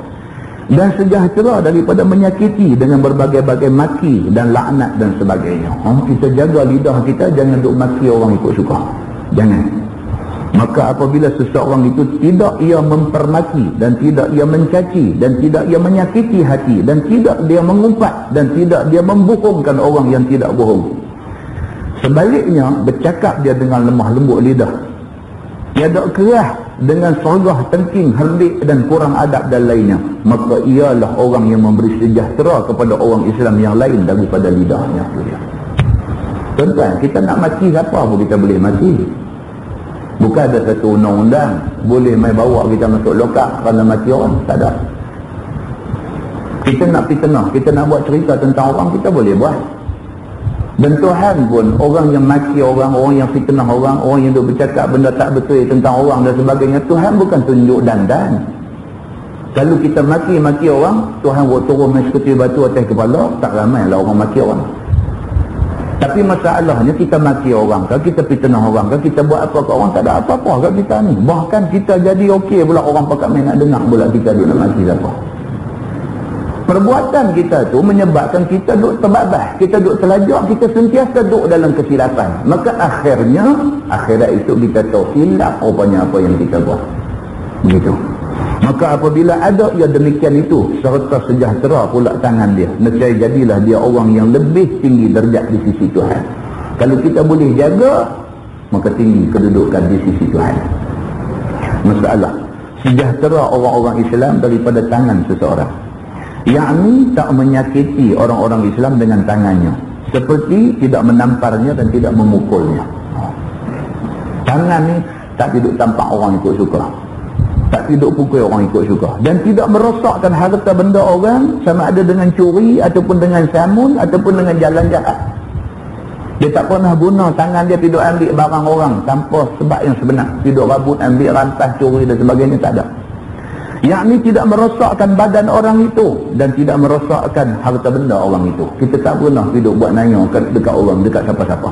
Dan sejahtera daripada menyakiti dengan berbagai-bagai maki dan laknat dan sebagainya. Kita jaga lidah kita, jangan duk maki orang ikut suka. Jangan. Maka apabila seseorang itu tidak ia mempermaki, dan tidak ia mencaci, dan tidak ia menyakiti hati, dan tidak dia mengumpat, dan tidak dia membohongkan orang yang tidak bohong, sebaliknya bercakap dia dengan lemah lembut lidah, tiada kerah dengan sergah, tengking, herdik dan kurang adab dan lainnya, maka ialah orang yang memberi sejahtera kepada orang Islam yang lain daripada lidahnya. Tuan-tuan, kita nak mati siapa pun kita boleh mati. Bukan ada satu undang-undang boleh mai bawa kita masuk lokap kerana mati orang, tak ada. Kita nak fitnah, kita nak buat cerita tentang orang, kita boleh buat. Dan Tuhan pun, orang yang maki orang, orang yang fitnah orang, orang yang duk bercakap benda tak betul tentang orang dan sebagainya, Tuhan bukan tunjuk dandan. Kalau kita maki orang, Tuhan buat turun seperti batu atas kepala, tak ramai lah orang maki orang. Tapi masalahnya kita maki orang ke, kita fitnah orang ke, kita buat apa ke orang, tak ada apa-apa kat kita ni. Bahkan kita jadi okey pula, orang pakat main nak dengar pula kita duduk nak maki siapa. Perbuatan kita tu menyebabkan kita duduk terbabas, kita duduk terlajak, kita sentiasa duduk dalam kesilapan. Maka akhirnya, akhirat itu kita tahu silap rupanya apa yang kita buat. Begitu. Maka apabila ada ia demikian itu, serta sejahtera pula tangan dia, nescaya jadilah dia orang yang lebih tinggi derajat di sisi Tuhan. Kalau kita boleh jaga, maka tinggi kedudukan di sisi Tuhan. Masalah sejahtera orang-orang Islam daripada tangan seseorang, yakni tak menyakiti orang-orang Islam dengan tangannya, seperti tidak menamparnya dan tidak memukulnya. Tangan ni tak duduk tampak orang ikut suka, tak duduk pukul orang ikut suka, dan tidak merosakkan harta benda orang, sama ada dengan curi ataupun dengan samun ataupun dengan jalan jahat. Dia tak pernah guna tangan dia tidur ambil barang orang tanpa sebab yang sebenar, tidur rabut, ambil rantas, curi dan sebagainya, tak ada. Yakni tidak merosakkan badan orang itu dan tidak merosakkan harta benda orang itu. Kita tak pernah hidup buat nanya dekat orang, dekat siapa-siapa.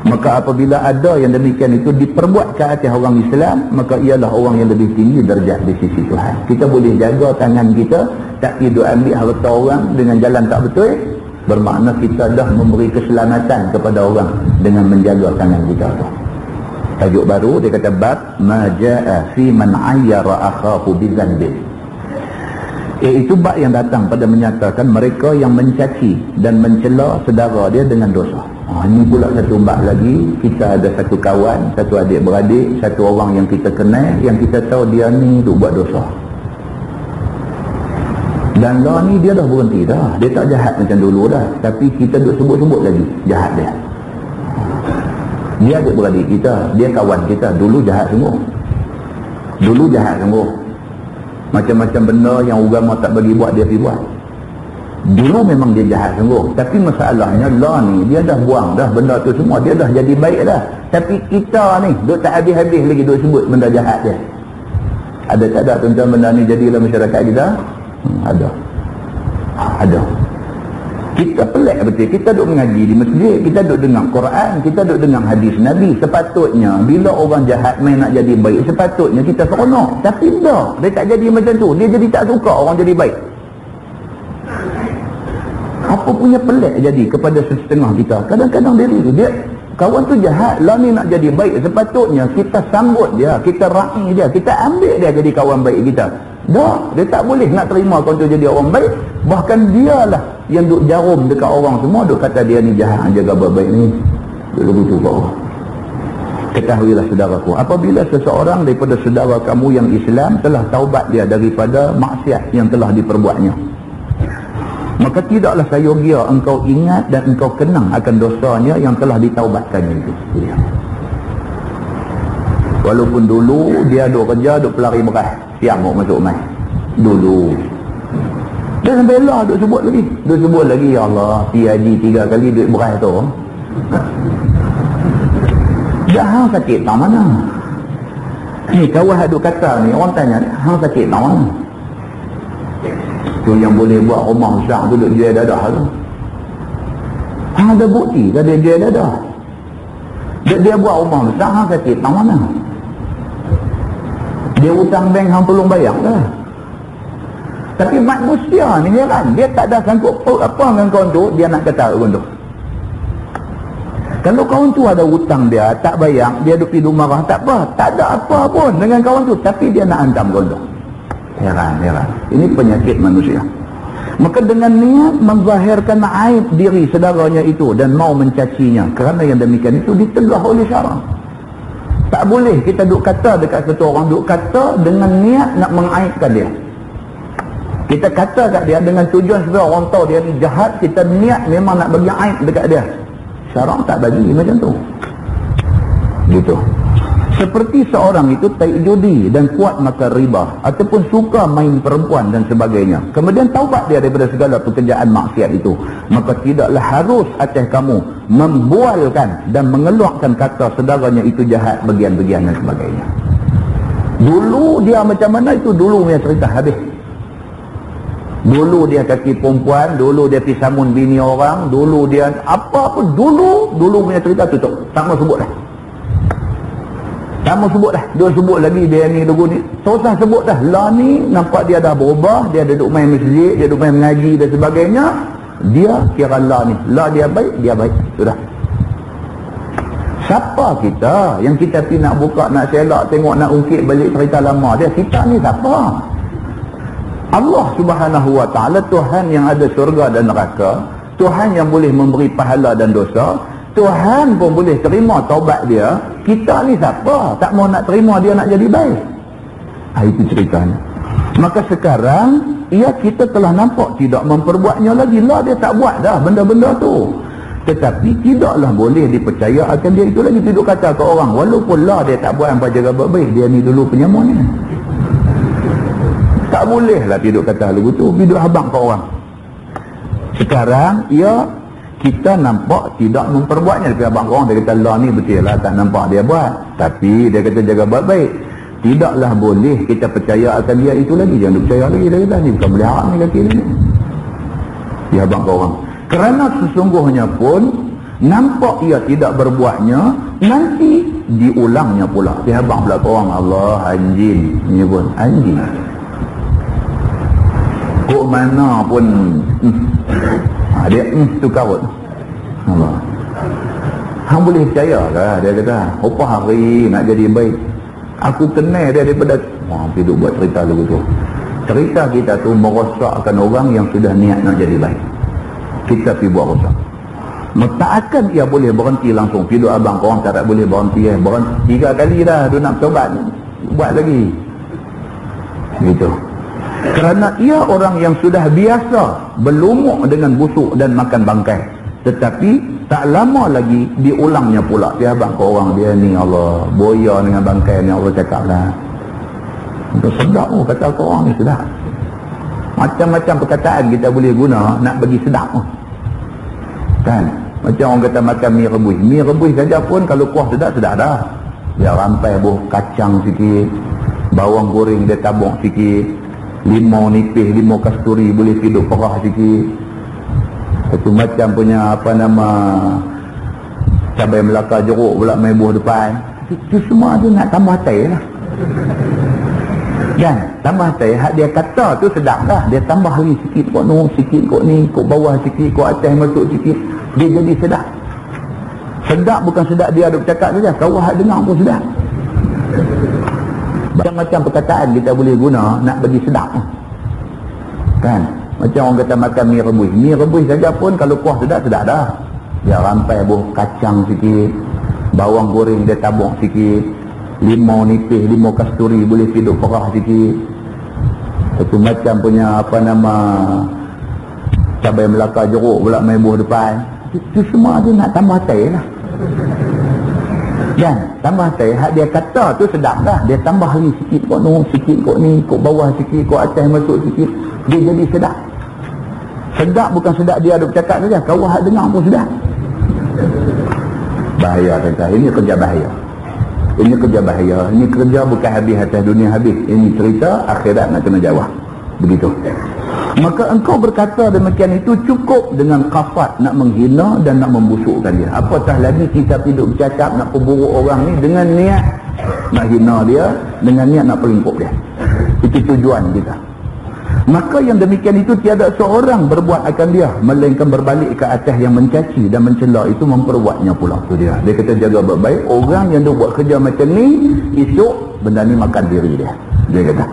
Maka apabila ada yang demikian itu diperbuat ke atas orang Islam, maka ialah orang yang lebih tinggi darjat di sisi Tuhan. Kita boleh jaga tangan kita, tak hidup ambil harta orang dengan jalan tak betul, bermakna kita dah memberi keselamatan kepada orang dengan menjaga tangan kita tu. Tajuk baru dia kata bab ma jaa fi man ayyara akhahu bi dhanbi, iaitu bab yang datang pada menyatakan mereka yang mencaci dan mencela saudara dia dengan dosa. Ini pula satu bab lagi. Kita ada satu kawan, satu adik-beradik, satu orang yang kita kenal, yang kita tahu dia ni duk buat dosa, dan lah ni dia dah berhenti dah, dia tak jahat macam dulu dah, tapi kita duk sebut-sebut lagi jahat dia. Dia adik-beradik kita, dia kawan kita, dulu jahat sungguh, dulu jahat sungguh. Macam-macam benda yang agama tak bagi buat, dia pergi buat. Dulu memang dia jahat sungguh, tapi masalahnya lah ni dia dah buang dah benda tu semua, dia dah jadi baik dah. Tapi kita ni duk tak habis-habis lagi duk sebut benda jahat dia. Ada tak ada tuan-tuan benda ni jadi dalam masyarakat kita? Ada. Ada. Kita pelik betul, kita duk mengaji di masjid, kita duk dengar Quran, kita duk dengar hadis Nabi. Sepatutnya bila orang jahat main nak jadi baik, sepatutnya kita seronok. Tapi dah, dia tak jadi macam tu, dia jadi tak suka orang jadi baik. Apa punya pelik jadi kepada setengah kita. Kadang-kadang dia kawan tu jahat, lah ni nak jadi baik, sepatutnya kita sambut dia, kita raih dia, kita ambil dia jadi kawan baik kita. Dah, dia tak boleh nak terima kawan tu jadi orang baik. Bahkan dialah yang duk jarum dekat orang semua, duk kata dia ni jahat, jaga baik ni. Duk begitu kat orang. Ketahuilah saudaraku, apabila seseorang daripada saudara kamu yang Islam telah taubat dia daripada maksiat yang telah diperbuatnya, maka tidaklah sayogia engkau ingat dan engkau kenang akan dosanya yang telah ditaubatkannya itu. Walaupun dulu dia duk kerja, duk pelari beras, siap mau masuk mai. Dulu dia sampai lah duk sebut lagi, ya Allah, haji 3 kali duit beras tu. Dah hang sakit tak mana? Ni kawan duk kata ni, orang tanya hang sakit tak mana? Tu yang boleh buat rumah besar tu duk jual dadah tu. Hang ada bukti ke dia jual dadah? Dia buat rumah besar, hang sakit tak mana? Dia hutang bank hang tolong bayar lah. Tapi manusia ni heran, dia tak ada sangkut apa dengan kawan tu, dia nak kata kawan tu. Kalau kawan tu ada hutang dia tak bayar, dia duk pergi marah, tak apa, tak ada apa pun dengan kawan tu, tapi dia nak hantam kawan tu. Heran. Ini penyakit manusia. Maka dengan niat menzahirkan aib diri saudaranya itu dan mau mencacinya, kerana yang demikian itu ditegah oleh syarak. Tak boleh kita duk kata dekat satu orang, duk kata dengan niat nak mengaibkan dia. Kita kata kat dia dengan tujuan supaya orang tahu dia ni jahat, kita niat memang nak bagi aib dekat dia. Syarak tak bagi macam tu. Gitu. Seperti seorang itu taik judi dan kuat makan riba, ataupun suka main perempuan dan sebagainya, kemudian taubat dia daripada segala pekerjaan maksiat itu, maka tidaklah harus atas kamu membualkan dan mengeluarkan kata saudaranya itu jahat, bagian-bagian dan sebagainya. Dulu dia macam mana itu dulu punya cerita habis. Dulu dia kaki perempuan, dulu dia pergi samun bini orang, dulu dia apa-apa, dulu punya cerita tutup. Tak mau sebut dah. Tak mau sebut dah. Dia sebut lagi dia ni dulu ni. Tak usah sebut dah. Lah ni nampak dia dah berubah, dia duduk main masjid, dia duduk main mengaji dan sebagainya. Dia kira lah ni. Lah dia baik. Sudah. Siapa kita yang kita pergi nak buka, nak selak, tengok, nak ungkit balik cerita lama dia? Kita ni siapa? Allah Subhanahu Wa Ta'ala, Tuhan yang ada syurga dan neraka, Tuhan yang boleh memberi pahala dan dosa, Tuhan pun boleh terima taubat dia. Kita ni siapa? Tak mau nak terima dia nak jadi baik. Itu ceritanya. Maka sekarang kita telah nampak tidak memperbuatnya lagi. Lah dia tak buat dah benda-benda tu. Tetapi tidaklah boleh dipercaya akan dia itu lagi. Duduk kata ke orang, walaupun lah dia tak buat apa jaga baik, dia ni dulu penyamun ni. Tak boleh lah duduk kata lagu tu. Duduk habang ke orang. Sekarang kita nampak tidak memperbuatnya. Tapi abang orang dia kata lah ni betul lah, tak nampak dia buat. Tapi dia kata jaga baik-baik. Tidaklah boleh kita percaya akan dia itu lagi. Jangan percaya lagi. Dia kata ni bukan boleh harap ni kaki ni. Dia abang ke orang. Kerana sesungguhnya pun nampak ia tidak berbuatnya, nanti diulangnya pula. Dia abang pula ke orang. Allah anjing. Ini pun anjing. Kok mana pun dia tu kawat. Allah. Hang boleh percaya ke? Dia kata, apa hari nak jadi baik? Aku kenal dia daripada hidup buat cerita lagu tu. Cerita kita tu merosakkan orang yang sudah niat nak jadi baik. Kita pergi buat rosak. Tak akan ia boleh berhenti langsung. Hidup abang korang tak boleh berhenti. Berhenti 3 kali dah dia nak tobat. Buat lagi. Gitu. Kerana ia orang yang sudah biasa berlumuk dengan busuk dan makan bangkai. Tetapi tak lama lagi diulangnya pula. Dia abang ke orang dia ni Allah boya dengan bangkai ni. Allah cakap lah, untuk sedap kata ke orang ni sedap. Macam-macam perkataan kita boleh guna nak bagi sedap kan. Macam orang kata makan mi rebus. Mi rebus saja pun kalau kuah sedap dah. Dia rampai buh kacang sikit, bawang goreng dia tabung sikit, limau nipis, limau kasturi boleh hidup perah sikit. Satu macam punya cabai Melaka jeruk pula main buah depan. Itu semua tu nak tambah teh lah. Dan tambah teh, hak dia kata tu sedap dah. Dia tambah lagi sikit kok ni, sikit kok ni, kok bawah sikit, kok atas masuk sikit. Dia jadi sedap. Sedap bukan sedap dia ada bercakap saja. Kau hak dengar pun sedap. Macam-macam perkataan kita boleh guna nak bagi sedap kan. Macam orang kata makan mi rebus. Mi rebus saja pun kalau kuah sedap dah. Dia rampai buh kacang sikit, bawang goreng dia tabung sikit, limau nipis, limau kasturi boleh hidup perah sikit. Satu macam punya cabai Melaka jeruk pula main buah depan. Itu semua tu nak tambah teh lah. Dan tambah teh, hak dia kata tu sedap dah. Dia tambah lagi sikit kok ni, sikit kok ni, kok bawah sikit, kok atas masuk sikit. Dia jadi sedap. Sedap bukan sedap dia ada bercakap saja. Kau hak dengar pun sedap. Bahaya kata. Ini kerja bahaya. Ini kerja bahaya. Ini kerja bukan habis atas dunia habis. Ini cerita akhirat nak kena jawab. Begitu. Maka engkau berkata demikian itu cukup dengan kafat nak menghina dan nak membusukkan dia. Apatah lagi kita hidup bercakap nak perburuk orang ni dengan niat nak hina dia, dengan niat nak pelingkup dia. Itu tujuan kita. Maka yang demikian itu tiada seorang berbuat akan dia, melainkan berbalik ke atas yang mencaci dan mencela itu memperbuatnya pula. Tu dia. Dia kata jaga baik-baik. Orang yang dia buat kerja macam ni, esok benda ni makan diri dia. Dia kata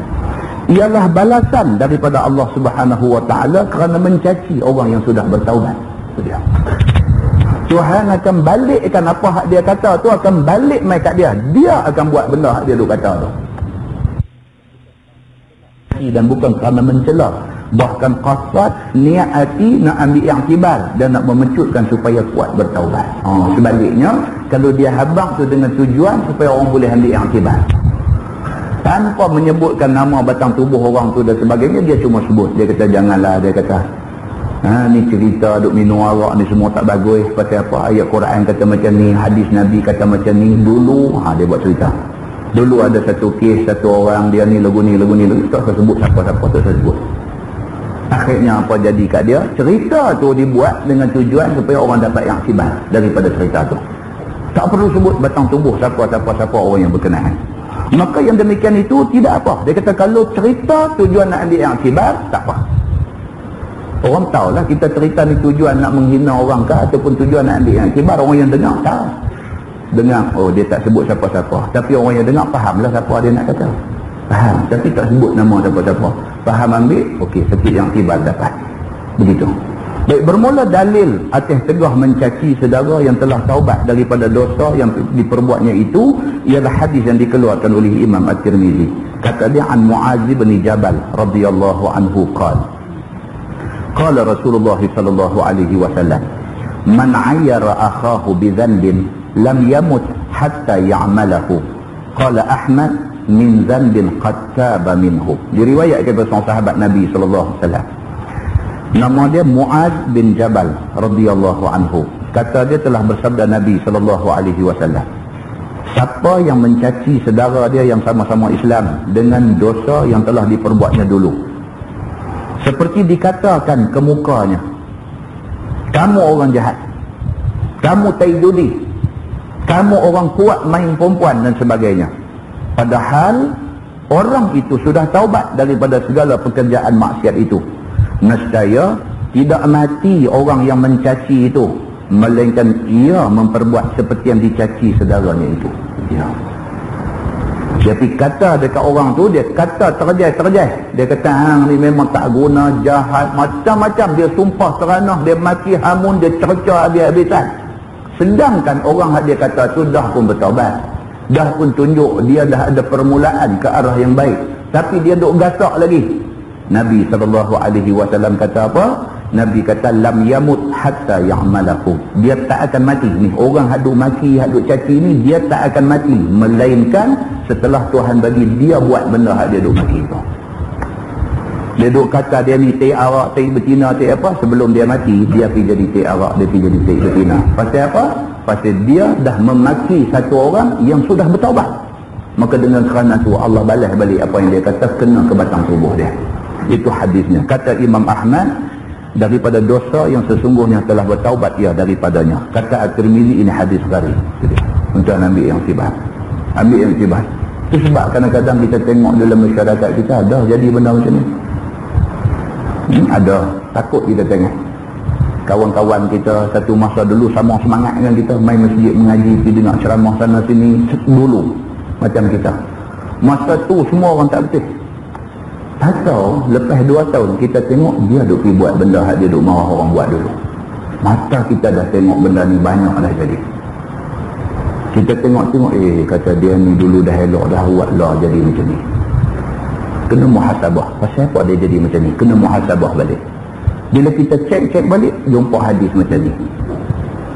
ialah balasan daripada Allah Subhanahu Wa Ta'ala kerana mencaci orang yang sudah bertaubat. Itu dia. Tuhan akan balikkan apa hak dia kata tu, akan balik mai kat dia. Dia akan buat benda hak dia duk kata tu. Dan bukan kerana mencela, bahkan qasad niat hati nak ambil iktibar dan nak memecutkan supaya kuat bertaubat. Sebaliknya kalau dia habang tu dengan tujuan supaya orang boleh ambil iktibar tanpa menyebutkan nama batang tubuh orang tu dan sebagainya, dia cuma sebut. Dia kata janganlah, dia kata ni cerita duk minum arak ni semua tak bagus. Pasal apa? Ayat Quran kata macam ni, hadis Nabi kata macam ni dulu. Dia buat cerita. Dulu ada satu kes, satu orang dia ni lagu ni, tak saya sebut siapa-siapa, tak saya sebut. Akhirnya apa jadi kat dia? Cerita tu dibuat dengan tujuan supaya orang dapat yang iktibar daripada cerita tu. Tak perlu sebut batang tubuh siapa orang yang berkenaan. Maka yang demikian itu tidak apa. Dia kata kalau cerita tujuan nak ambil yang iktibar, tak apa. Orang tahulah kita cerita ni tujuan nak menghina orang ke ataupun tujuan nak ambil yang iktibar, orang yang dengar tahu. Dengar, oh dia tak sebut siapa-siapa. Tapi orang yang dengar fahamlah siapa dia nak kata. Faham, tapi tak sebut nama siapa-siapa. Faham ambil, okey, setiap yang iktibar dapat. Begitu. Baik, bermula dalil atas tegah mencaci saudara yang telah taubat daripada dosa yang diperbuatnya itu ialah hadis yang dikeluarkan oleh Imam At-Tirmizi. Kata dia an Muaz bin Jabal radhiyallahu anhu qala Rasulullah sallallahu alaihi wasallam man 'ayyara akhahu bi dhanbin lam yamut hatta ya'malahu. Qala Ahmad min dhanbin qad taba minhu. Diriwayatkan oleh sahabat Nabi sallallahu alaihi wasallam. Nama dia Muaz bin Jabal radhiyallahu anhu. Kata dia telah bersabda Nabi sallallahu alaihi wasallam, siapa yang mencaci saudara dia yang sama-sama Islam dengan dosa yang telah diperbuatnya dulu, seperti dikatakan ke mukanya, kamu orang jahat, kamu tai judi, kamu orang kuat main perempuan dan sebagainya. Padahal orang itu sudah taubat daripada segala pekerjaan maksiat itu. Nescaya tidak mati orang yang mencaci itu, melainkan ia memperbuat seperti yang dicaci saudaranya itu. Ya. Jadi kata dekat orang tu, dia kata terjah. Dia kata hang ni memang tak guna, jahat, macam-macam. Dia sumpah teranah, dia maki hamun, dia cerca habis-habisan. Sedangkan orang dia kata tu dah pun bertaubat, dah pun tunjuk dia dah ada permulaan ke arah yang baik, tapi dia duk gasak lagi. Nabi SAW kata apa? Nabi kata lam yamut hatta ya'malahu. Dia tak akan mati ni. Orang haduk maki, haduk caci ni, dia tak akan mati melainkan setelah Tuhan bagi dia buat benda hak dia duk maki tu. Dia duk kata dia ni tai arak, tai betina, tai apa, sebelum dia mati dia pergi jadi tai arak, dia pergi jadi tai betina. Pasal apa? Pasal dia dah memaki satu orang yang sudah bertaubat. Maka dengan kerana tu Allah balas balik apa yang dia kata kena ke batang tubuh dia. Itu hadisnya. Kata Imam Ahmad, daripada dosa yang sesungguhnya telah bertaubat ia daripadanya. Kata At-Tirmizi, ini hadis sahih. Untuk ambil yang tibat. Ambil yang tibat. Itu sebab kadang-kadang kita tengok dalam masyarakat kita ada jadi benda macam ni. Ada. Takut kita tengok. Kawan-kawan kita satu masa dulu sama semangat dengan kita, main masjid mengaji, pergi dengar ceramah sana sini dulu macam kita. Masa tu semua orang tak betul. Atau lepas 2 tahun kita tengok dia duk pergi buat benda hak dia duk marah orang buat dulu. Mata kita dah tengok benda ni banyak dah jadi. Kita tengok kata dia ni dulu dah elok dah buat lah jadi macam ni. Kena muhasabah. Pasal apa dia jadi macam ni? Kena muhasabah balik. Bila kita cek balik, jumpa hadis macam ni.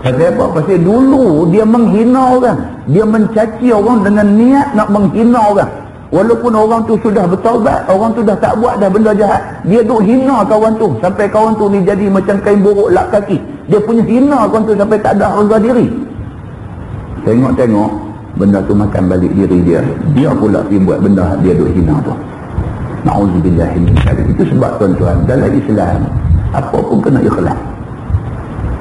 Pasal apa? Pasal dulu dia menghina orang, dia mencaci orang dengan niat nak menghina orang. Walaupun orang tu sudah bertaubat, orang tu dah tak buat dah benda jahat, dia duk hina kawan tu sampai kawan tu ni jadi macam kain buruk lap kaki. Dia punya hina kawan tu sampai tak ada harga diri. Tengok-tengok benda tu makan balik diri dia. Dia pula pergi buat benda dia duk hina tu. Na'udzubillah min dzalik. Itu sebab tuan-tuan dalam Islam apa pun kena ikhlas.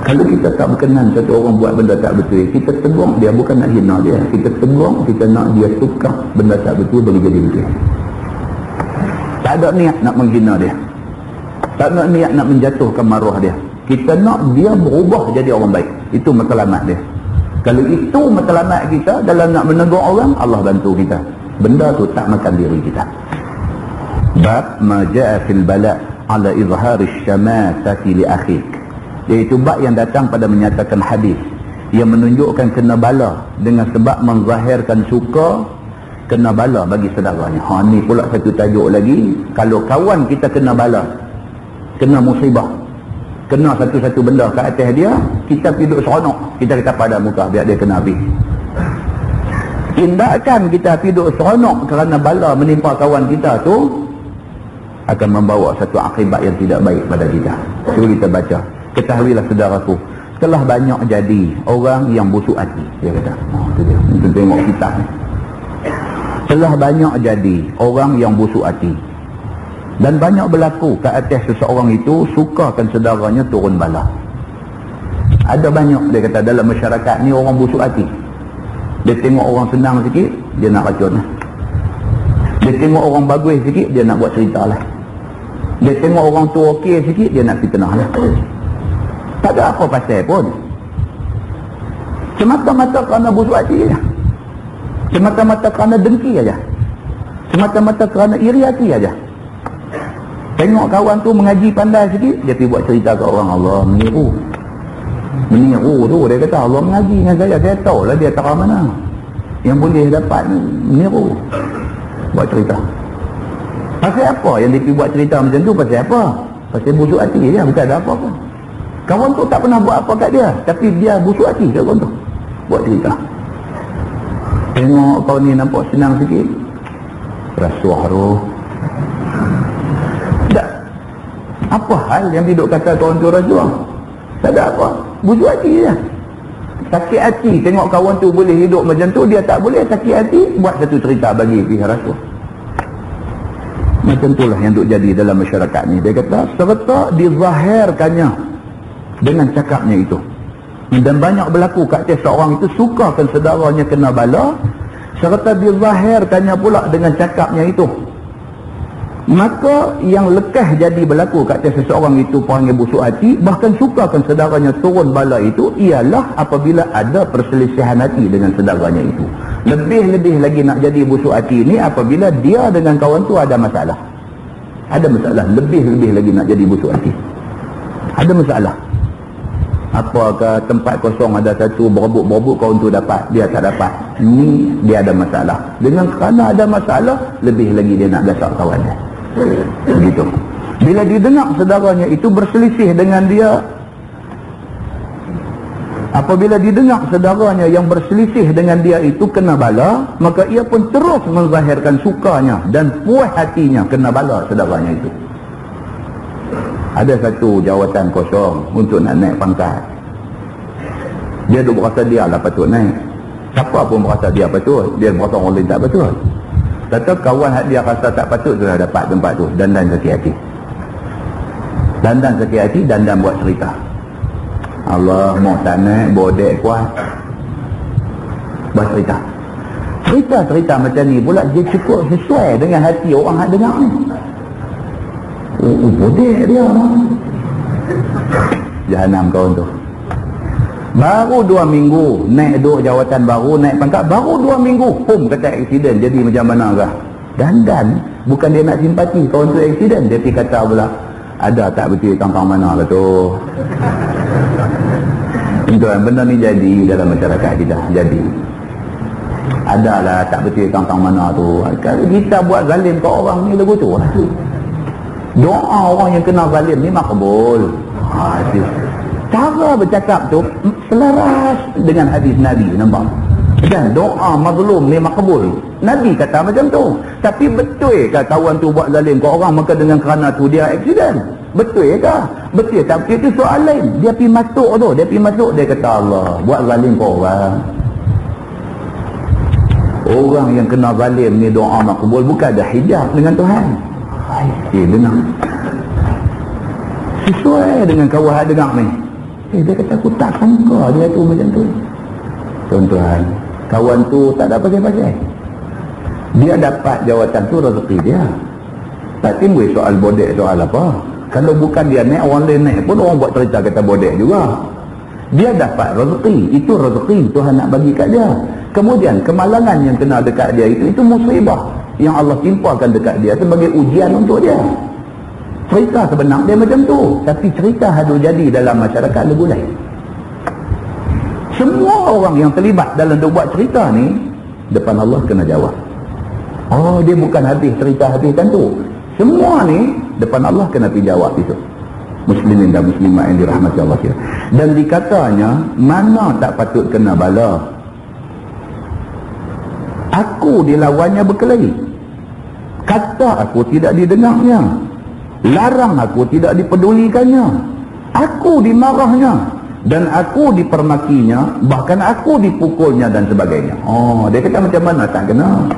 Kalau kita tak berkenan satu orang buat benda tak betul, kita tegur dia, bukan nak hina dia. Kita tegur, kita nak dia tukar benda tak betul bagi jadi betul. Tak ada niat nak menghina dia, tak ada niat nak menjatuhkan maruah dia. Kita nak dia berubah jadi orang baik. Itu matlamat dia. Kalau itu matlamat kita dalam nak menegur orang, Allah bantu kita. Benda tu tak makan diri kita. Bab ma jaa fil bala ala izhari syamatati li akhik. Iaitu bab yang datang pada menyatakan hadis yang menunjukkan kena bala dengan sebab menzahirkan suka, kena bala bagi saudaranya. Ni pula satu tajuk lagi. Kalau kawan kita kena bala, kena musibah, kena satu-satu benda ke atas dia, kita pergi duduk seronok, kita kata pada muka biar dia kena habis. Tindakan kita pergi duduk seronok kerana bala menimpa kawan kita tu akan membawa satu akibat yang tidak baik pada kita. Cuba kita baca. Ketahuilah saudaraku, telah banyak jadi orang yang busuk hati. Dia kata, tu dia. Kita tengok kitab ni. telah banyak jadi orang yang busuk hati dan banyak berlaku ke atas seseorang itu sukakan saudaranya turun bala. Ada banyak, dia kata, dalam masyarakat ni orang busuk hati. Dia tengok orang senang sikit, dia nak racun lah. Dia tengok orang bagus sikit, dia nak buat cerita lah. Dia tengok orang tu okey sikit, dia nak fitnah lah. Tak ada apa pasal pun. Semata-mata kerana busuk hati je. Semata-mata kerana dengki aja. Semata-mata kerana iri hati aja. Tengok kawan tu mengaji pandai sikit, dia pergi buat cerita ke orang, Allah meniru. Meniru tu, dia kata Allah mengaji dengan saya tahu lah dia terang mana yang boleh dapat meniru. Buat cerita. Pasal apa yang dia pergi buat cerita macam tu? Pasal apa? Pasal busuk hati dia, bukan ada apa-apa. Kawan tu tak pernah buat apa kat dia, tapi dia busuk hati kat kawan tu. Buat cerita. Tengok kau ni nampak senang sikit, rasuah tu. Tak. Apa hal yang dia duk kata kawan tu rasuah? Tak ada apa. Busuk hati je. Sakit hati tengok kawan tu boleh hidup macam tu, dia tak boleh. Sakit hati, buat satu cerita bagi pihak rasuah. Macam itulah yang duk jadi dalam masyarakat ni. Dia kata serta dizahirkannya dengan cakapnya itu. Dan banyak berlaku kat atas seorang itu sukakan saudaranya kena bala, serta dizahirkannya pula dengan cakapnya itu. Maka yang lekas jadi berlaku kat atas seseorang itu panggil busuk hati, bahkan sukakan saudaranya turun bala itu, ialah apabila ada perselisihan hati dengan saudaranya itu. Lebih-lebih lagi nak jadi busuk hati ni apabila dia dengan kawan tu ada masalah. Ada masalah. Lebih-lebih lagi nak jadi busuk hati. Ada masalah. Apakah tempat kosong ada satu, berebut-berebut kawan tu dapat, dia tak dapat. Ni dia ada masalah. Dengan kerana ada masalah, lebih lagi dia nak gasak kawan dia. Begitu. Bila didengar saudaranya itu berselisih dengan dia, apabila didengar saudaranya yang berselisih dengan dia itu kena bala, maka ia pun terus menzahirkan sukanya dan puas hatinya kena bala saudaranya itu. Ada satu jawatan kosong untuk nak naik pangkat. Dia duk berasa dia lah patut naik. Siapa pun berasa dia patut, dia berasa orang lain tak patut. Kata kawan dia rasa tak patut, sudah dapat tempat tu, dandan sakit hati. Dandan sakit hati, dandan buat cerita. Allah mau tak naik, bodek kuat. Buat cerita. Cerita-cerita macam ni pula dia cukup sesuai dengan hati orang yang dengar ni. Bodek dia lah. Jahanam kawan tu. Baru 2 minggu naik duduk jawatan baru, naik pangkat, baru 2 minggu kata aksiden. Jadi macam mana kah? Dandan bukan dia nak simpati kawan tu aksiden, dia pergi kata pula, ada tak betul tangkang mana lah tu. Tuan, benda ni jadi dalam masyarakat kita. Jadi adalah tak betul tangkang mana tu. Kalau kita buat zalim ke orang ni lagu tu lah. Doa orang yang kena zalim ni makbul. Cara bercakap tu selaras dengan hadis Nabi, nampak? Dan doa mazlum ni makbul. Nabi kata macam tu. Tapi betul ke kawan tu buat zalim ke orang, maka dengan kerana tu dia aksiden? Betul ke? Betul tak betul itu soal lain. Dia pergi masuk tu, dia kata Allah buat zalim ke orang. Orang yang kena zalim ni doa makbul, bukan ada hijab dengan Tuhan. Dengar. Sesuai dengan kawan dengar ni. Dia kata aku tak sangka dia tu macam tu. Tuan-tuan, kawan tu tak ada pasal-pasal. Dia dapat jawatan tu rezeki dia. Tak timbul soal bodek soal apa. Kalau bukan dia naik, orang lain naik pun orang buat cerita kata bodek juga. Dia dapat rezeki, itu rezeki Tuhan nak bagi kat dia. Kemudian kemalangan yang kena dekat dia itu musibah yang Allah timpakan dekat dia sebagai ujian untuk dia. Cerita sebenar dia macam tu, tapi cerita hadu jadi dalam masyarakat lagu lain. Semua orang yang terlibat dalam buat cerita ni depan Allah kena jawab. Oh, dia bukan habis cerita habiskan tu. Semua ni depan Allah kena pergi jawab itu. Muslimin dan muslimat yang dirahmati Allah. Dan dikatanya mana tak patut kena bala. Aku dilawannya berkelahi. Kata aku tidak didengarnya. Larang aku tidak dipedulikannya. Aku dimarahnya. Dan aku dipermakinya. Bahkan aku dipukulnya dan sebagainya. Oh, dia kata macam mana tak kena.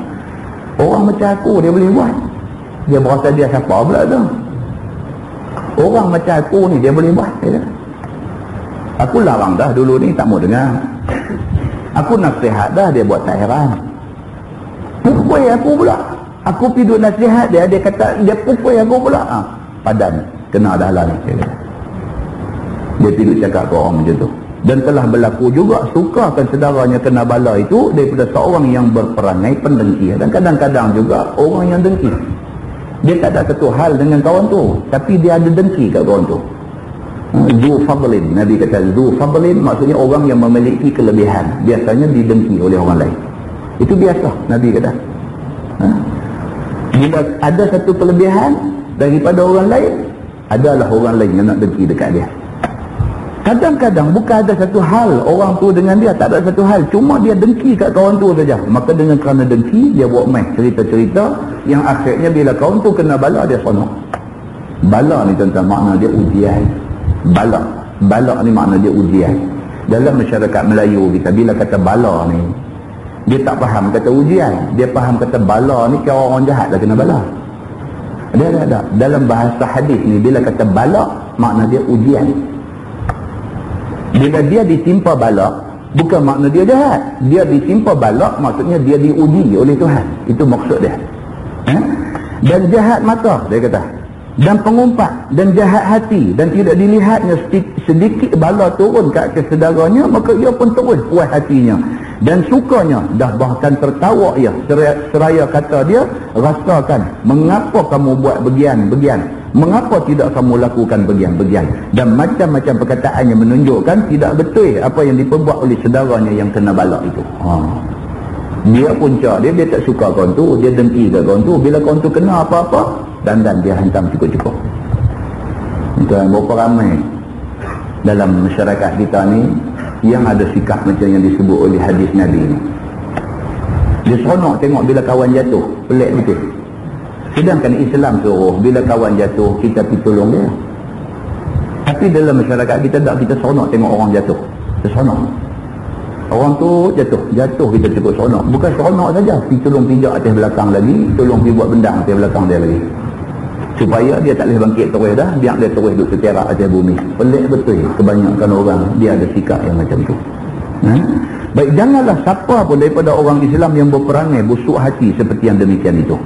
Orang macam aku dia boleh buat. Dia berasa dia siapa pula tu. Orang macam aku ni dia boleh buat. Ya? Aku larang dah dulu ni tak mau dengar. Aku nasihat dah dia buat tak heran. Pukul aku pula. Aku pergi duduk nasihat dia kata dia pukul aku pula. Padan kena dah lah ni. Dia pergi duduk cakap ke orang macam tu. Dan telah berlaku juga sukakan saudaranya kena bala itu daripada seorang yang berperangai pendengki. Dan kadang-kadang juga orang yang dengki. Dia tak ada satu hal dengan kawan tu, tapi dia ada dengki kat kawan tu. Zu fadlin, Nabi kata zu fadlin maksudnya orang yang memiliki kelebihan, biasanya didengki oleh orang lain. Itu biasa, Nabi kata. Bila ada satu kelebihan daripada orang lain, adalah orang lain yang nak dengki dekat dia. Kadang-kadang bukan ada satu hal orang tu dengan dia, tak ada satu hal, cuma dia dengki kat kawan tu saja. Maka dengan kerana dengki dia buat main cerita-cerita yang akhirnya bila kawan tu kena bala dia sonok. Bala ni tentang makna dia ujian. Bala ni makna dia ujian. Dalam masyarakat Melayu kita bila kata bala ni, dia tak faham kata ujian, dia faham kata bala ni kira orang jahat dah kena bala. Dia ada dalam bahasa hadis ni bila kata bala makna dia ujian. Bila dia ditimpa bala, bukan makna dia jahat. Dia ditimpa bala, maksudnya dia diuji oleh Tuhan. Itu maksud dia. Dan jahat mata, dia kata. Dan pengumpat, dan jahat hati. Dan tidak dilihatnya sedikit bala turun ke atas saudaranya, maka ia pun turun puas hatinya. Dan sukanya, dah bahkan tertawa ia. Seraya kata dia, rasakan, mengapa kamu buat begian-begian? Mengapa tidak kamu lakukan bagian-bagian? Dan macam-macam perkataan yang menunjukkan tidak betul apa yang diperbuat oleh saudaranya yang kena bala itu. Dia punca dia tak suka kawan tu, dia dengki kat kawan tu. Bila kawan tu kena apa-apa, dan dia hantam cukup-cukup. Itu yang berapa ramai dalam masyarakat kita ni yang ada sikap macam yang disebut oleh hadis Nabi ni. Dia seronok tengok bila kawan jatuh, pelik betul. Sedangkan Islam suruh bila kawan jatuh kita pergi tolong dia. Tapi dalam masyarakat kita tak, kita seronok tengok orang jatuh. Kita seronok. Orang tu jatuh kita cukup seronok. Bukan seronok saja, pergi tolong pijak atas belakang lagi, tolong pergi buat bendang atas belakang dia lagi. Supaya dia tak boleh bangkit terus dah, biar dia terus duduk seterak atas bumi. Pelik betul kebanyakan orang dia ada sikap yang macam tu. Baik, janganlah siapa pun daripada orang Islam yang berperangai busuk hati seperti yang demikian itu.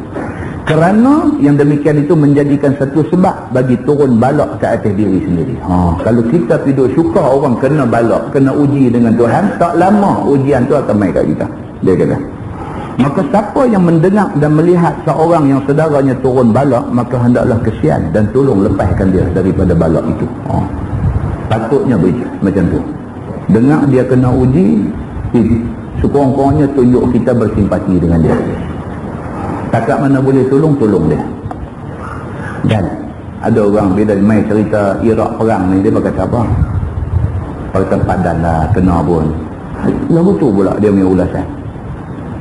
Kerana yang demikian itu menjadikan satu sebab bagi turun balak ke atas diri sendiri. Kalau kita tidur suka orang kena balak, kena uji dengan Tuhan, tak lama ujian tu akan mai kat kita. Dia kata. Maka siapa yang mendengar dan melihat seorang yang saudaranya turun balak, maka hendaklah kesian dan tolong lepaskan dia daripada balak itu. Patutnya macam tu. Dengar dia kena uji, sekurang-kurangnya tunjuk kita bersimpati dengan dia. Takat mana boleh tolong dia. Dan ada orang bila main cerita Iraq perang ni, dia berkata apa? Berkata padan lah kena pun. Lalu tu pula dia punya ulasan.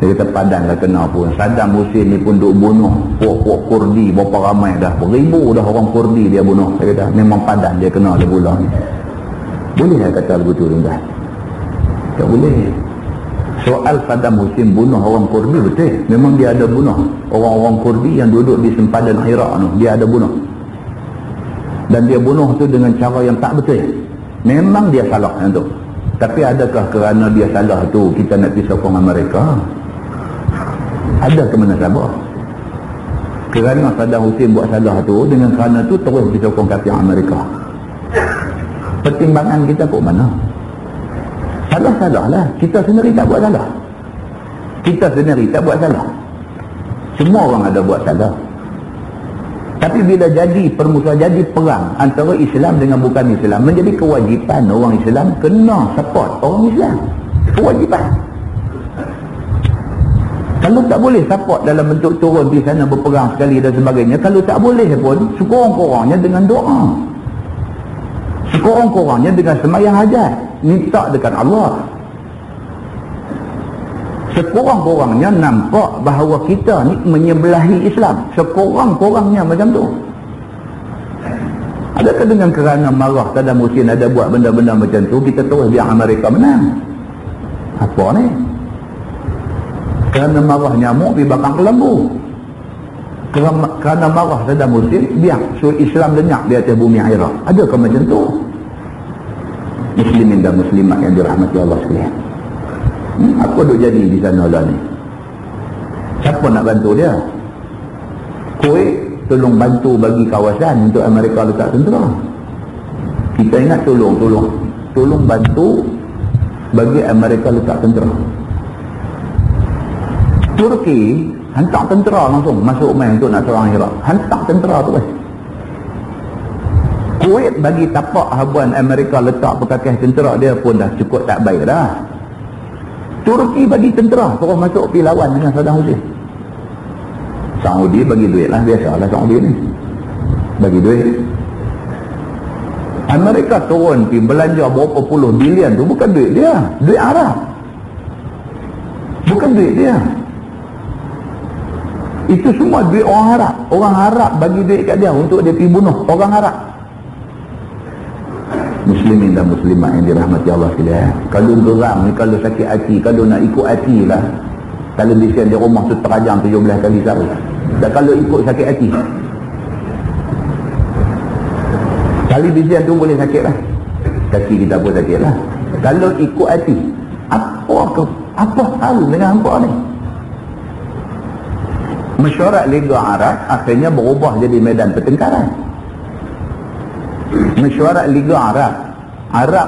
Dia kata padan lah kena pun. Saddam Hussein ni pun duk bunuh puak-puak Kurdi berapa ramai dah. Beribu dah orang Kurdi dia bunuh. Dia kata memang padan dia kena dia bulan ni. Boleh lah kata begitu tuan-tuan? Tak boleh. Soal Saddam Hussein bunuh orang Kurdi betul. Memang dia ada bunuh orang-orang Kurdi yang duduk di sempadan Iraq tu. Dia ada bunuh. Dan dia bunuh tu dengan cara yang tak betul. Memang dia salah yang tu. Tapi adakah kerana dia salah tu kita nak pergi sokong Amerika? Ada ke mana sabar? Kerana Saddam Hussein buat salah tu, dengan kerana tu terus disokong kafir Amerika. Pertimbangan kita kok mana? Salah-salah lah. Kita sendiri tak buat salah. Kita sendiri tak buat salah. Semua orang ada buat salah. Tapi bila jadi permusuhan, jadi perang antara Islam dengan bukan Islam, menjadi kewajipan orang Islam kena support orang Islam. Kewajipan. Kalau tak boleh support dalam bentuk turun di sana berperang sekali dan sebagainya, kalau tak boleh pun sekurang-kurangnya dengan doa. Sekurang-kurangnya dengan sembahyang hajat, minta dekat Allah. Sekurang-kurangnya nampak bahawa kita ni menyebelahi Islam. Sekurang-kurangnya macam tu. Adakah dengan kerana marah Saddam Hussein ada buat benda-benda macam tu, kita terus biar Amerika menang? Apa ni? Kerana marah nyamuk pergi bakar kelambu. Kerana marah Saddam Hussein, biar suruh Islam lenyap di atas bumi Iraq. Adakah macam tu? Muslimin dan muslimat yang dirahmati Allah sekalian. Apa duk jadi di sana lah ni? Siapa nak bantu dia? Kuwait tolong bantu bagi kawasan untuk Amerika letak tentera. Kita ingat tolong bantu bagi Amerika letak tentera. Turki hantar tentera langsung masuk main untuk nak serang Iraq. Hantar tentera tu kan. Kuwait bagi tapak habuan Amerika letak perkakas tentera dia pun dah cukup tak baik dah. Turki bagi tentera terus masuk pergi lawan dengan Saddam Hussein. Saudi bagi duit lah, biasalah Saudi ni bagi duit. Amerika turun pergi belanja berapa puluh bilion tu bukan duit dia, duit Arab, bukan duit dia. Itu semua duit orang Arab. Orang Arab bagi duit kat dia untuk dia pergi bunuh orang Arab. Muslimin dan muslimat yang dirahmati Allah sekalian. Kalau geram ni, kalau sakit hati, kalau nak ikut hati lah, televisyen di rumah tu terajang 17 kali sehari. Dan kalau ikut sakit hati, televisyen tu boleh sakit lah, kaki kita pun sakit lah. Kalau ikut hati, apa hal dengan hampa ni? Mesyuarat Liga Arab akhirnya berubah jadi medan pertengkaran. Mesyuarat Liga Arab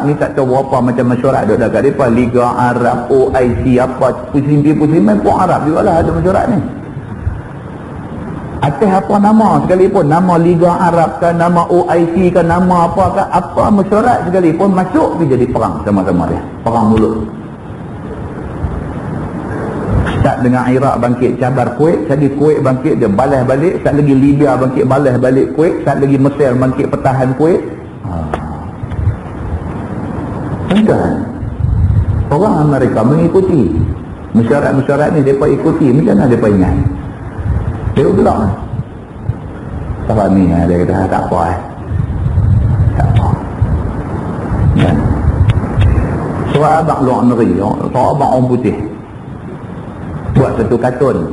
ni tak tahu apa macam mesyuarat duduk dekat mereka. Liga Arab, OIC, apa pusing-pusing pun Arab juga lah ada mesyuarat ni. Atas apa nama sekalipun, nama Liga Arab kan, nama OIC kan, nama apa kan, apa mesyuarat sekalipun masuk dia jadi perang sama-sama dia, perang mulut. Start dengan Iraq bangkit cabar Kuwait, jadi Kuwait bangkit dia balas balik, start lagi Libya bangkit balas balik Kuwait, start lagi Mesir bangkit pertahan Kuwait. Tuan-tuan, orang Amerika mengikuti mesyuarat-mesyuarat ni, mereka ikuti. Macam mana mereka ingat? Dia gelap. Sebab ni dia kata tak apa tak apa. Dan sahabat luar negeri, sahabat orang putih buat satu kartun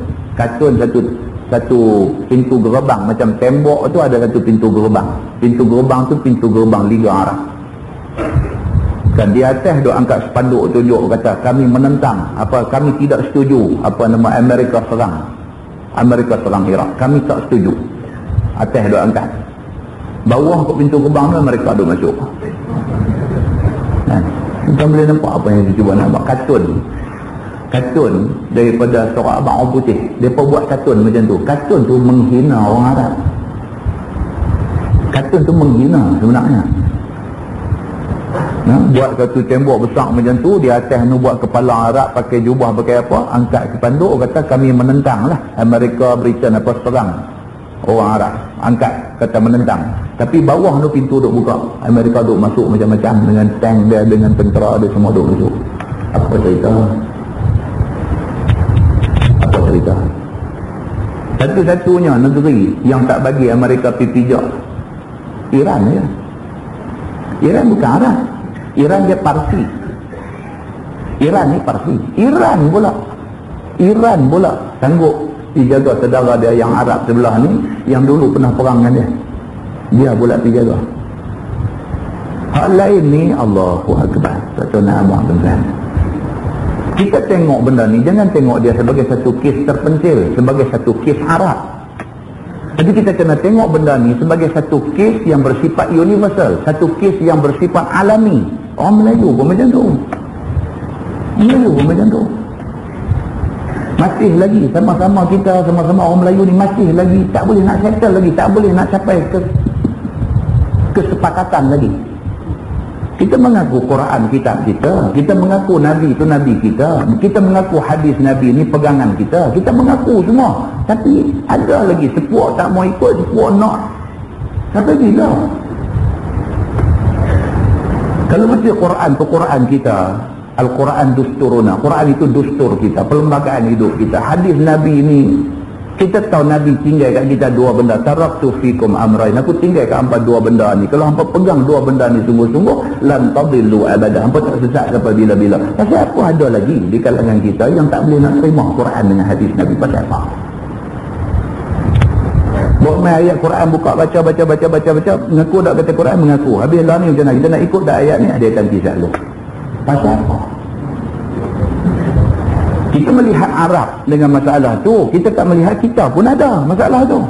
satu pintu gerbang, macam tembok tu ada satu pintu gerbang tu pintu gerbang Liga Arab. Dan di atas duk angkat spanduk tunjuk kata kami menentang, kami tidak setuju Amerika serang Iraq, kami tak setuju. Atas duk angkat, bawah ke pintu gerbang tu mereka duk masuk. Kita boleh nampak apa yang dia cuba nak buat. Kartun daripada seorang abang orang putih, mereka buat kartun macam tu. Kartun tu menghina orang Arab. Kartun tu menghina sebenarnya. Buat satu tembok besar macam tu, di atas tu buat kepala Arab pakai jubah pakai apa, angkat spanduk kata kami menentang lah Amerika, Britain apa serang orang Arab, angkat kata menentang. Tapi bawah tu pintu duk buka, Amerika duk masuk macam-macam dengan tank dia, dengan tentera dia, semua duk masuk. Apa cerita? Satu-satunya negeri yang tak bagi Amerika pergi pijak Iran ya. Iran bukan Arab, Iran dia Parsi. Iran ni Parsi. Iran pula sanggup dijaga saudara dia yang Arab sebelah ni, yang dulu pernah perang dengan dia pula dijaga. Hal lain ni Allahu Akbar. Tak tahu nak abang tuan-tuan. Kita tengok benda ni, jangan tengok dia sebagai satu kes terpencil, sebagai satu kes Arab. Jadi kita kena tengok benda ni sebagai satu kes yang bersifat universal, satu kes yang bersifat alami. Orang Melayu pun macam tu. Masih lagi sama-sama kita, sama-sama orang Melayu ni masih lagi tak boleh nak settle lagi, tak boleh nak capai kesepakatan lagi. Kita mengaku Quran kitab kita mengaku Nabi itu Nabi kita mengaku hadis Nabi ni pegangan kita mengaku semua. Tapi ada lagi sepuak tak mau ikut, sepuak nak. Sampai bila? Kalau betul Quran kita, Al-Quran dusturuna, Quran itu dustur kita, perlembagaan hidup kita. Hadis Nabi ini Kita tahu Nabi tinggal kat kita dua benda. Taraktu fikum amrain. Aku tinggal kat hampa dua benda ni. Kalau hampa pegang dua benda ni sungguh-sungguh, lan tadillu abada. Hampa tak sesat sampai bila-bila. Pasal apa ada lagi di kalangan kita yang tak boleh nak terima Quran dengan hadis Nabi? Pasal apa? Buat main ayat Quran, buka baca. Mengaku tak kata Quran, mengaku. Habis lah ni macam mana? Kita nak ikut tak ayat ni? Dia akan kisah lu. Pasal apa? Kita melihat Arab dengan masalah tu, kita tak melihat kita pun ada masalah tu.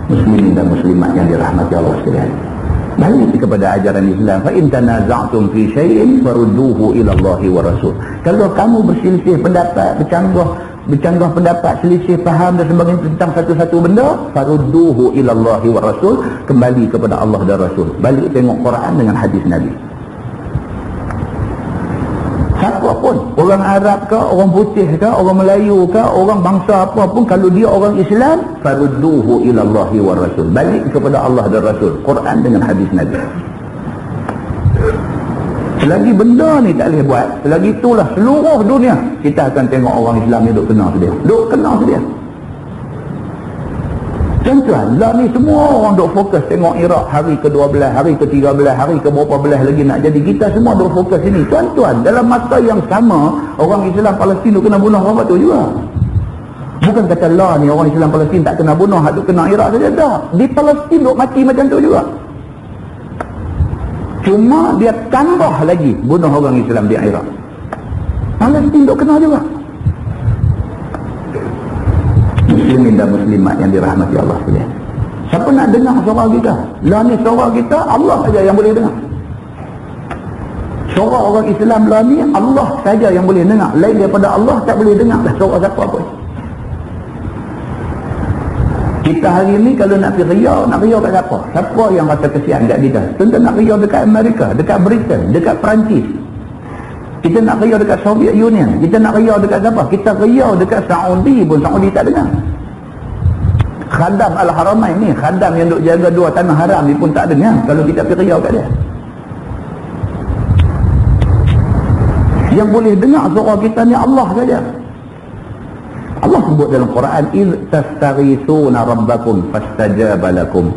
Muslimin dan muslimat yang dirahmati Allah sekalian, balik kepada ajaran Islam. Fa in tanaza'tum fi syai'in farudduhu ila Allah wa Rasul. Kalau kamu berselisih pendapat, bercanggah pendapat, selisih faham dan sebagainya tentang satu-satu benda, farudduhu ila Allah wa Rasul, kembali kepada Allah dan Rasul. Balik tengok Quran dengan hadis Nabi. Siapa pun, orang Arab ke, orang putih ke, orang Melayu ke, orang bangsa apa pun, kalau dia orang Islam, farudduhu ila Allah wa Rasul. Balik kepada Allah dan Rasul. Quran dengan hadis Nabi. Selagi benda ni tak boleh buat, selagi itulah seluruh dunia kita akan tengok orang Islam ni duk kena sedia. Duk kena sedia. Tuan-tuan, lah ni semua orang duk fokus tengok Iraq hari ke-12, hari ke-13, hari ke-berapa belas lagi nak jadi. Kita semua duk fokus sini. Tuan-tuan, dalam masa yang sama, orang Islam Palestin duk kena bunuh orang tu juga. Bukan kata lah ni orang Islam Palestin tak kena bunuh, hak duk kena Iraq saja. Tak. Di Palestin duk mati macam tu juga. Cuma dia tambah lagi bunuh orang Islam di Iraq. Palestin duk kena juga. Muslimin dan muslimat yang dirahmati Allah sekalian, siapa nak dengar suara kita? Lah ni suara kita Allah saja yang boleh dengar. Suara orang Islam lah ni Allah saja yang boleh dengar. Lain daripada Allah tak boleh dengar dah suara siapa pun. Kita hari ni kalau nak pergi riau, nak riau kat siapa? Siapa yang rasa kesian kat kita? Tentu nak riau dekat Amerika, dekat Britain, dekat Perancis. Kita nak riau dekat Soviet Union. Kita nak riau dekat siapa? Kita riau dekat Saudi pun Saudi tak dengar. Khadam Al-Haramain ni, khadam yang duk jaga dua tanah haram ni pun tak dengar kalau kita pergi riau kat dia. Yang boleh dengar suara kita ni Allah saja. Allah sebut dalam Quran, "Iz tastaghithuna rabbakum fastajaba lakum."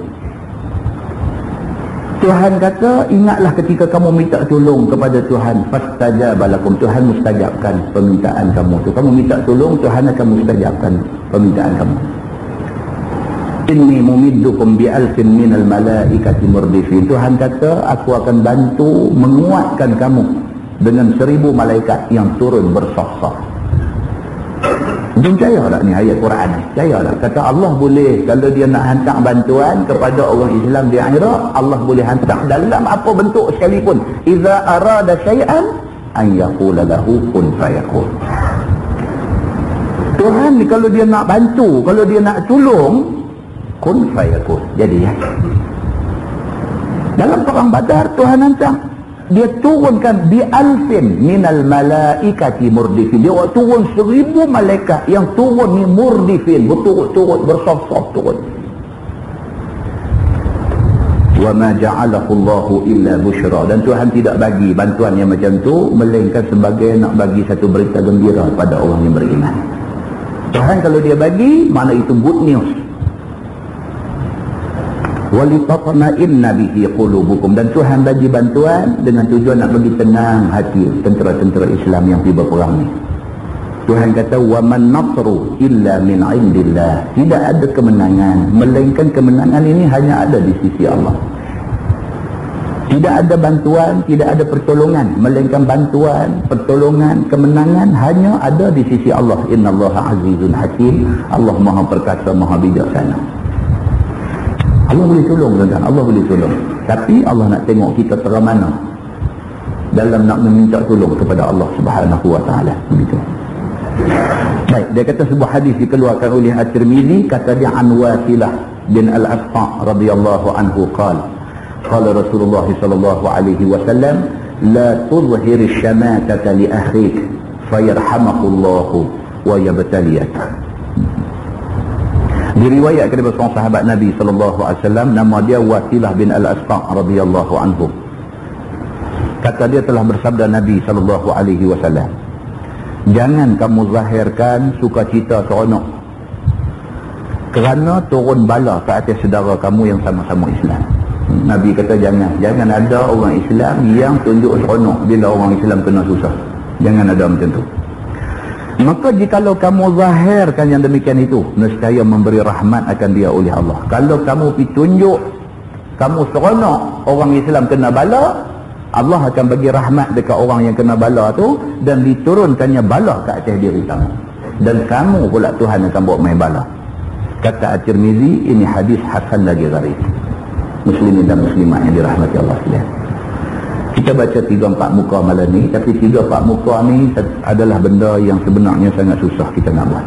Tuhan kata, ingatlah ketika kamu minta tolong kepada Tuhan, fastajaba lakum, Tuhan mustajabkan permintaan kamu tu. Kamu minta tolong, Tuhan akan mustajabkan permintaan kamu. Inni mumiddukum bi alfin minal malaikati murdifin. Tuhan kata, aku akan bantu menguatkan kamu dengan 1000 malaikat yang turun bersaf-saf. Percaya tak ni ayat Quran ni? Percaya tak? Kata Allah boleh, kalau dia nak hantar bantuan kepada orang Islam di Iraq, Allah boleh hantar dalam apa bentuk sekalipun. Iza arada syai'an an yaqula lahu kun fayakun. Tuhan ni kalau dia nak bantu, kalau dia nak tolong, kun fayakun. Jadi ya. Dalam perang Badar Tuhan hantar, dia turunkan bi alfin minal malaikati murdifin. Dia turun 1000 malaikat yang turun ni murdifin, berturut-turut, bersaf-saf turun. Wa ma ja'alahu Allahu illa busyra. Dan Tuhan tidak bagi bantuan yang macam tu melainkan sebagai nak bagi satu berita gembira pada orang yang beriman. Tuhan kalau dia bagi, mana itu good news. Walitatma'inna bihi qulubukum. Dan Tuhan bagi bantuan dengan tujuan nak bagi tenang hati tentera-tentera Islam yang pergi berperang ni. Tuhan kata, wa man nasru illa min indillah. Tidak ada kemenangan melainkan kemenangan ini hanya ada di sisi Allah. Tidak ada bantuan, tidak ada pertolongan melainkan bantuan, pertolongan, kemenangan hanya ada di sisi Allah. Innallaha azizun hakim. Allah Maha perkasa, Maha bijaksana. Allah boleh tolong, tuan-tuan. Allah boleh tolong. Tapi Allah nak tengok kita terang mana dalam nak meminta tolong kepada Allah Subhanahu wa taala. Begitu. Baik, dia kata sebuah hadis dikeluarkan oleh At-Tirmizi, kata dia an Wasilah bin Al-Asqa radhiyallahu anhu qala Rasulullah sallallahu alaihi wasallam, la tudhhir asy-syamatata li akhik fayarhamahullahu wa yabtaliyak. Diriwayatkan daripada seorang sahabat Nabi sallallahu alaihi wasallam, nama dia Wasilah bin Al-Asqa radhiyallahu anhu. Kata dia telah bersabda Nabi sallallahu alaihi wasallam, Jangan kamu zahirkan sukacita seronok kerana turun bala ke atas saudara kamu yang sama-sama Islam. Nabi kata jangan ada orang Islam yang tunjuk seronok bila orang Islam kena susah. Jangan ada macam tu. Maka jikalau kamu zahirkan yang demikian itu, nescaya memberi rahmat akan dia oleh Allah. Kalau kamu pergi tunjuk kamu seronok orang Islam kena bala, Allah akan bagi rahmat dekat orang yang kena bala tu, dan diturunkannya bala ke atas diri kamu, dan kamu pula Tuhan akan buat main bala. Kata At-Tirmizi, ini hadis hasan lagi gharib. Muslimin dan muslimat yang dirahmati Allah sekalian. Kita baca 3-4 muka malam ni, tapi 3-4 muka ni adalah benda yang sebenarnya sangat susah kita nak buat.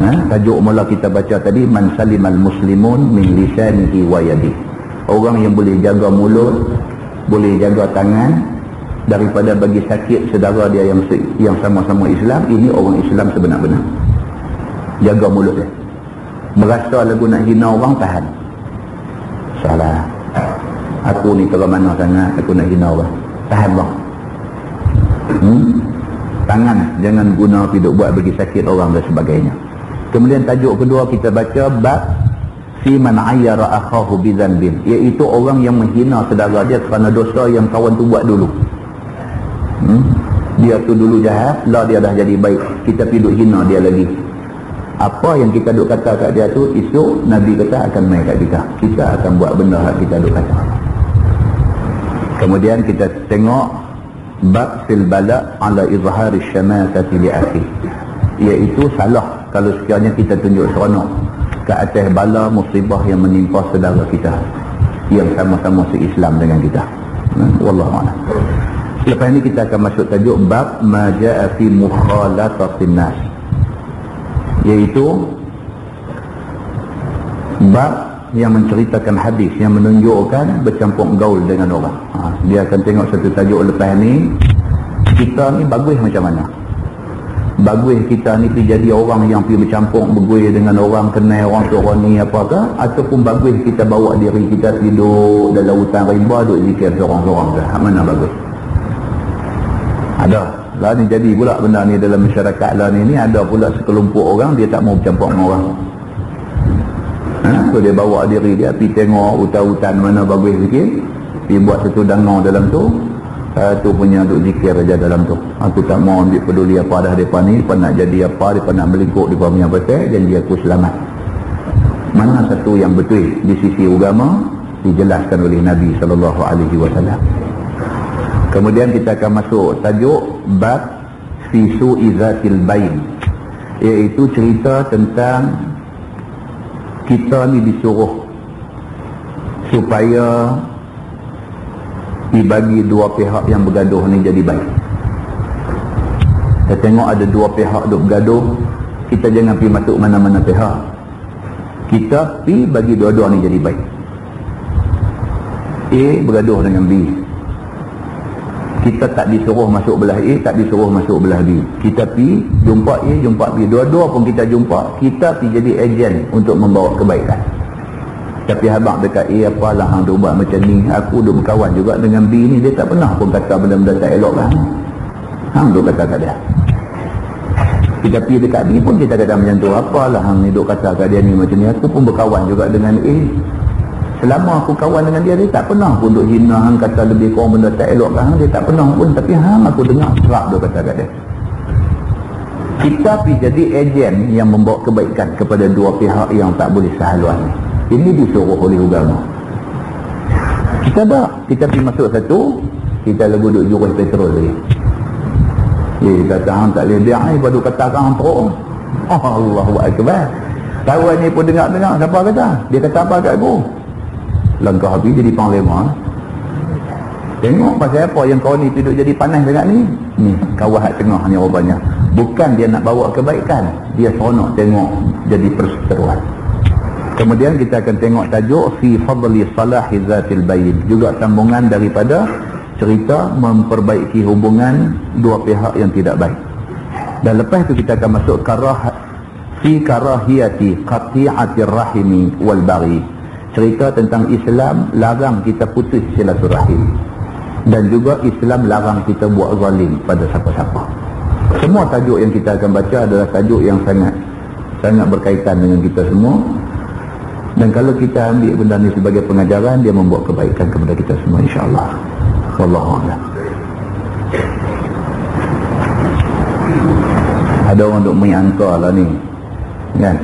Tajuk mula kita baca tadi, man salimal muslimun min lisanihi wa yadihi. Orang yang boleh jaga mulut, boleh jaga tangan daripada bagi sakit saudara dia yang sama-sama Islam. Ini orang Islam sebenar-benar. Jaga mulut dia. Merasa lagu nak hina orang, tahan. Salah. Aku ni kalau mana sangat aku nak hina orang. Tahan bang. Tangan jangan guna hidup buat bagi sakit orang dan sebagainya. Kemudian tajuk kedua kita baca bab fi man ayyara akhahu bi dhanbin, iaitu orang yang menghina saudara dia kerana dosa yang kawan tu buat dulu. Dia tu dulu jahat, lah dia dah jadi baik, kita pergi duk hina dia lagi. Apa yang kita duk kata kat dia tu, esok Nabi kata akan main kat kita. Kita akan buat benda yang kita duk kata. Kemudian kita tengok bab fil bala ala izhari syamatati li akhi, iaitu salah kalau sekiranya kita tunjuk seronok ke atas bala musibah yang menimpa saudara kita yang sama-sama se-Islam dengan kita. Wallahu a'lam. Lepas ini kita akan masuk tajuk bab ma jaa fi mukhalatatin nas, iaitu bab yang menceritakan hadis yang menunjukkan bercampur gaul dengan orang. Dia akan tengok satu tajuk lepas ni, kita ni bagus macam mana. Bagus kita ni pergi jadi orang yang pergi bercampur berguil dengan orang, kenal orang tu orang ni apakah, ataupun bagus kita bawa diri kita tidur dalam hutan rimba duk zikir seorang-seorang ke. Mana bagus? Ada lah ni jadi pula benda ni dalam masyarakat lah ni ada pula sekelompok orang dia tak mau bercampur dengan orang. So dia bawa diri dia pergi tengok hutan-hutan mana bagus zikir, pergi buat satu danau dalam tu, tu punya duk zikir aja dalam tu. Aku tak mau ambil peduli apa dah mereka ni, mereka nak jadi apa, mereka nak melingkuk di bawah punya pasal, janji aku selamat. Mana satu yang betul di sisi agama dijelaskan oleh Nabi SAW. Kemudian kita akan masuk tajuk bab fi su'i zatil bain, iaitu cerita tentang kita ni disuruh supaya dibagi dua pihak yang bergaduh ni jadi baik. Kita tengok ada dua pihak duk bergaduh, kita jangan pergi masuk mana-mana pihak. Kita pergi bagi dua-dua ni jadi baik. A bergaduh dengan B. Kita tak disuruh masuk belah A, tak disuruh masuk belah B. Kita pergi jumpa A, jumpa B. Dua-dua pun kita jumpa, kita pergi jadi ejen untuk membawa kebaikan. Tapi habang dekat A, apalah hang duk buat macam ni, aku duk berkawan juga dengan B ni, dia tak pernah pun kata benda-benda tak elok lah. Hang duk kata kat dia. Kita pergi dekat B pun kita kata macam tu, apalah hang ni duk kata kat dia ni macam ni, aku pun berkawan juga dengan A. Selama aku kawan dengan dia, dia tak pernah pun duk hina hang, kata lebih kurang benda tak elok kat hang, dia tak pernah pun. Tapi hang aku dengar serap duk kata kat dia. Kita pergi jadi ejen yang membawa kebaikan kepada dua pihak yang tak boleh sehaluan ni. Ini disuruh oleh agama. Kita tak, kita pergi masuk satu, kita lagu duk jurus petrol lagi. Kata hang tak boleh biar ni, baru kata hang teruk. Allahu Akbar. Kawan ni pun dengar-dengar, siapa kata? Dia kata apa kat aku? Langkah habis jadi panglima. Tengok pasal apa yang kau ni duduk jadi panas sangat ni. Ni kawan hak tengah ni rupanya. Bukan dia nak bawa kebaikan, dia seronok tengok jadi perseteruan. Kemudian kita akan tengok tajuk fi fadli salahi zatil bayin, juga sambungan daripada cerita memperbaiki hubungan dua pihak yang tidak baik. Dan lepas itu kita akan masuk fi karahiyati qati'atir rahimi wal baghi, cerita tentang Islam larang kita putus silaturahim, dan juga Islam larang kita buat zalim pada siapa-siapa. Semua tajuk yang kita akan baca adalah tajuk yang sangat berkaitan dengan kita semua. Dan kalau kita ambil benda ni sebagai pengajaran, dia membawa kebaikan kepada kita semua, insya-Allah. Wallahu a'lam. Ada orang duk mengangkar lah ni, kan?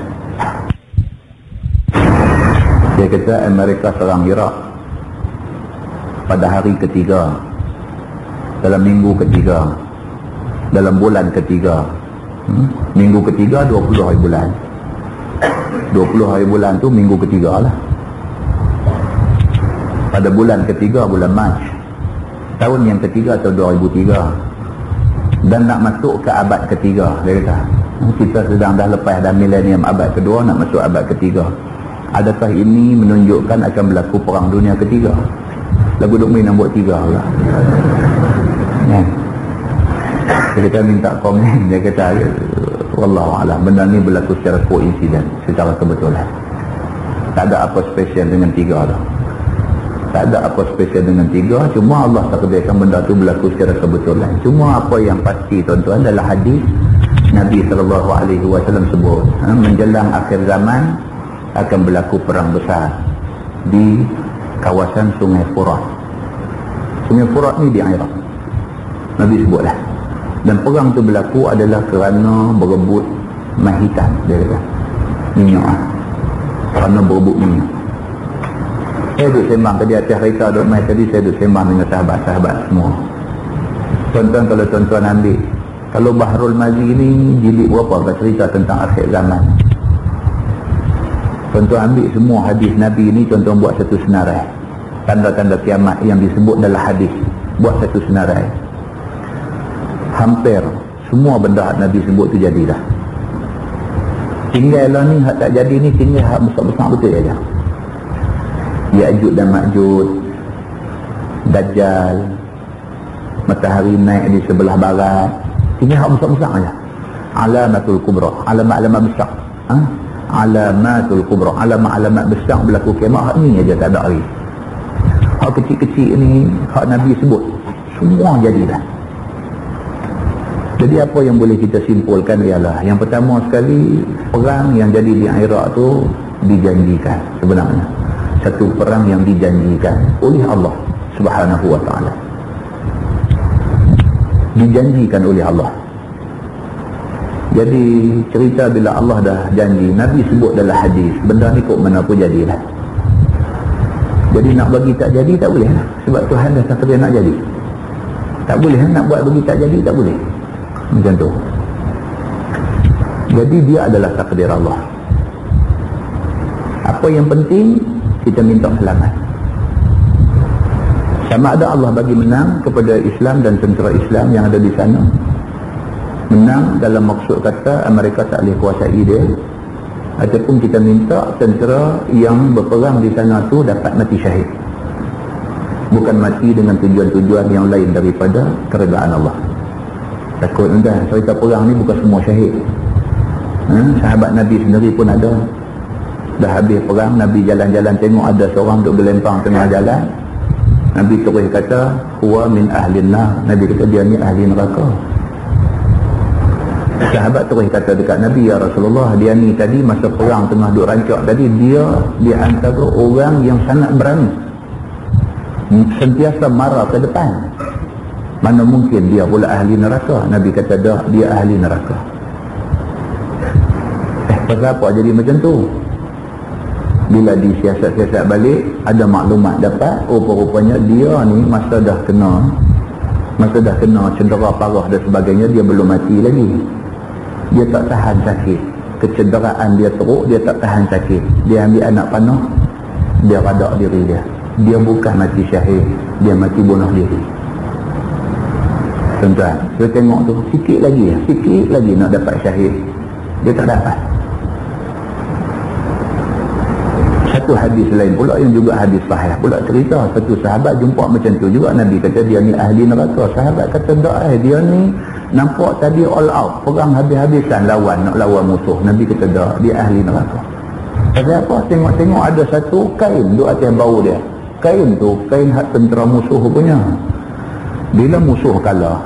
Dia kata Amerika serang Iraq pada hari ketiga, dalam minggu ketiga, dalam bulan ketiga. Minggu ketiga 20 hari bulan. 20 hari bulan tu minggu ketiga lah. Pada bulan ketiga, bulan Mac, tahun yang ketiga atau 2003, dan nak masuk ke abad ketiga. Dia kata kita sedang dah lepas dah milenium abad kedua, nak masuk abad ketiga. Adakah ini menunjukkan akan berlaku perang dunia ketiga? Lagu duk main nak buat tiga pula. Kita minta komen. Dia kata wallahualam, benda ni berlaku secara koinsiden, secara kebetulan. Tak ada apa spesial dengan tiga dah. Tak ada apa spesial dengan tiga, cuma Allah takdirkan benda tu berlaku secara kebetulan. Cuma apa yang pasti tuan-tuan adalah hadis Nabi SAW sebut, menjelang akhir zaman akan berlaku perang besar di kawasan Sungai Furat. Sungai Furat ni di Iraq, Nabi sebutlah. Dan perang tu berlaku adalah kerana berebut mahitan, dia kata, minyak, kerana berebut minyak. Saya duduk sembang tadi atas kereta duduk main tadi, saya duduk sembang dengan sahabat-sahabat semua. Tuan-tuan, kalau tuan-tuan ambil, kalau Bahrul Mazi ni jilid berapa cerita tentang akhir zaman, tuan-tuan ambil semua hadis Nabi ni, tuan-tuan buat satu senarai tanda-tanda kiamat yang disebut dalam hadis, buat satu senarai. Hampir semua benda Nabi sebut tu jadilah. Tinggal lah ni hak tak jadi ni, tinggal hak besar-besar betul aja. Ya'juj dan Ma'juj, Dajjal, matahari naik di sebelah barat, tinggal hak besar-besar aja. Alamatul kubra, alamat-alamat besar. Alamatul kubra, alamat-alamat besar berlaku kiamat, hak ni aja tak ada lagi. Hak kecil-kecil ni hak Nabi sebut semua jadilah. Jadi apa yang boleh kita simpulkan ialah, yang pertama sekali, perang yang jadi di Iraq tu dijanjikan sebenarnya. Satu perang yang dijanjikan oleh Allah Subhanahu wa ta'ala. Dijanjikan oleh Allah. Jadi cerita bila Allah dah janji, Nabi sebut dalam hadis, benda ni kok mana pun jadilah. Jadi nak bagi tak jadi tak boleh, sebab Tuhan dah takdir nak jadi. Tak boleh nak buat bagi tak jadi, tak boleh. Macam tu. Jadi dia adalah takdir Allah. Apa yang penting, kita minta selamat. Sama ada Allah bagi menang kepada Islam dan tentera Islam yang ada di sana. Menang dalam maksud kata Amerika tak boleh kuasai dia, ataupun kita minta tentera yang berperang di sana tu dapat mati syahid, bukan mati dengan tujuan-tujuan yang lain daripada keredaan Allah. Takut entah cerita perang ni bukan semua syahid. Sahabat Nabi sendiri pun ada. Dah habis perang, Nabi jalan-jalan tengok ada seorang duduk berlempang tengah jalan. Nabi terus kata, huwa min ahlin nar. Nabi kata dia ni ahli neraka. Sahabat terus kata dekat Nabi, ya Rasulullah, dia ni tadi masa perang tengah duduk rancak tadi, dia di antara orang yang sangat berani, sentiasa marah ke depan. Mana mungkin dia pula ahli neraka? Nabi kata dah, dia ahli neraka. Pasal apa jadi macam tu? Bila disiasat-siasat balik, ada maklumat dapat, rupa-rupanya dia ni masa dah kena cedera parah dan sebagainya, dia belum mati lagi. Dia tak tahan sakit, kecederaan dia teruk, dia tak tahan sakit. Dia ambil anak panah, dia radak diri dia. Dia bukan mati syahid, dia mati bunuh diri. Tuan-tuan, kita tengok tu, sikit lagi nak dapat syahid, dia tak dapat. Satu hadis lain pula yang juga hadis sahih pula cerita, satu sahabat jumpa macam tu juga, Nabi kata dia ni ahli neraka. Sahabat kata dah, dia ni nampak tadi all out, perang habis-habisan nak lawan musuh. Nabi kata dah, dia ahli neraka. Pasal apa? Tengok-tengok ada satu kain duduk atas bau dia. Kain tu, kain hak tentera musuh punya. Bila musuh kalah,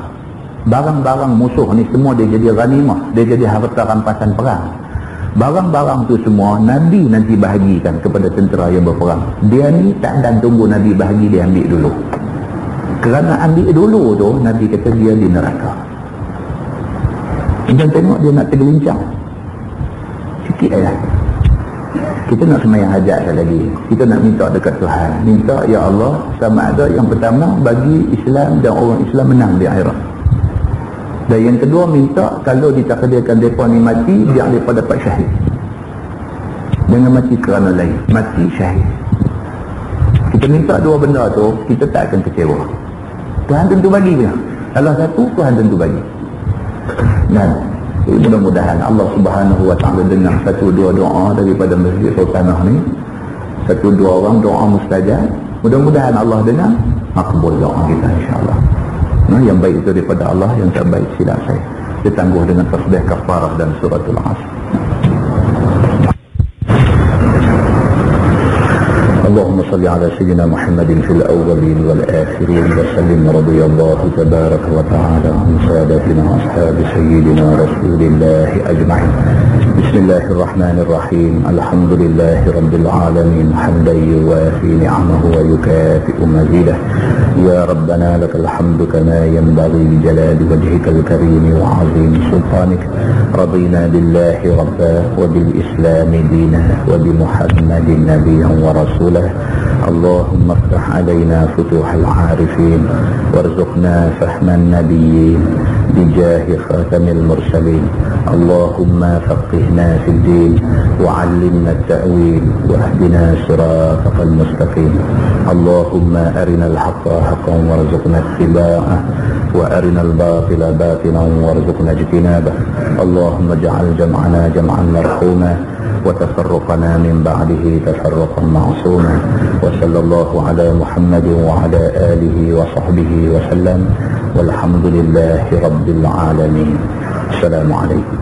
Barang-barang musuh ni semua dia jadi ghanimah, dia jadi harta rampasan perang. Barang-barang tu semua Nabi nanti bahagikan kepada tentera yang berperang. Dia ni tak dan tunggu Nabi bahagi, dia ambil dulu. Kerana ambil dulu tu, Nabi kata dia di neraka. Jangan tengok dia nak tergelincang sikit aja. Kita nak sembahyang hajat lagi, kita nak minta dekat Tuhan, minta ya Allah sama ada yang pertama bagi Islam dan orang Islam menang di akhirat, dan yang kedua minta kalau ditakdirkan mereka ni mati, biar mereka dapat syahid. Jangan mati kerana lain, mati syahid. Kita minta dua benda tu, kita tak akan kecewa. Tuhan tentu bagi dia. Salah satu Tuhan tentu bagi. Dan mudah-mudahan Allah Subhanahu Wa Taala dengar satu dua doa daripada Masjid Sultanah ni, satu dua orang doa mustajab. Mudah-mudahan Allah dengar, makbul doa kita insya-Allah. Nah, yang baik itu daripada Allah, yang tak baik silap saya. Ditangguh dengan tasbih kafarah dan suratul Asr. اللهم صل على سيدنا محمد في الأولين والآخرين وسلم. رضي الله تبارك وتعالى عن سادتنا أصحاب سيدنا رسول الله أجمعين. بسم الله الرحمن الرحيم. الحمد لله رب العالمين حمدا يوافي نعمه ويكافئ مزيده. يا ربنا لك الحمد كما ينبغي لجلال وجهك الكريم وعظيم سلطانك. رضينا بالله ربا وبالإسلام دينا وبمحمد نبيا ورسولا. اللهم افتح علينا فتوح العارفين وارزقنا فهم النبيين بجاه خاتم المرسلين. اللهم فقهنا في الدين وعلمنا التأويل واهدنا صراطك المستقيم. اللهم أرنا الحق حقا وارزقنا اتباعه وأرنا الباطل باطلا وارزقنا اجتنابه. اللهم اجعل جمعنا جمعا مرحوما وتفرقنا من بعده تفرقا معصوما. وصلى الله على محمد وعلى آله وصحبه وسلم والحمد لله رب العالمين. السلام عليكم.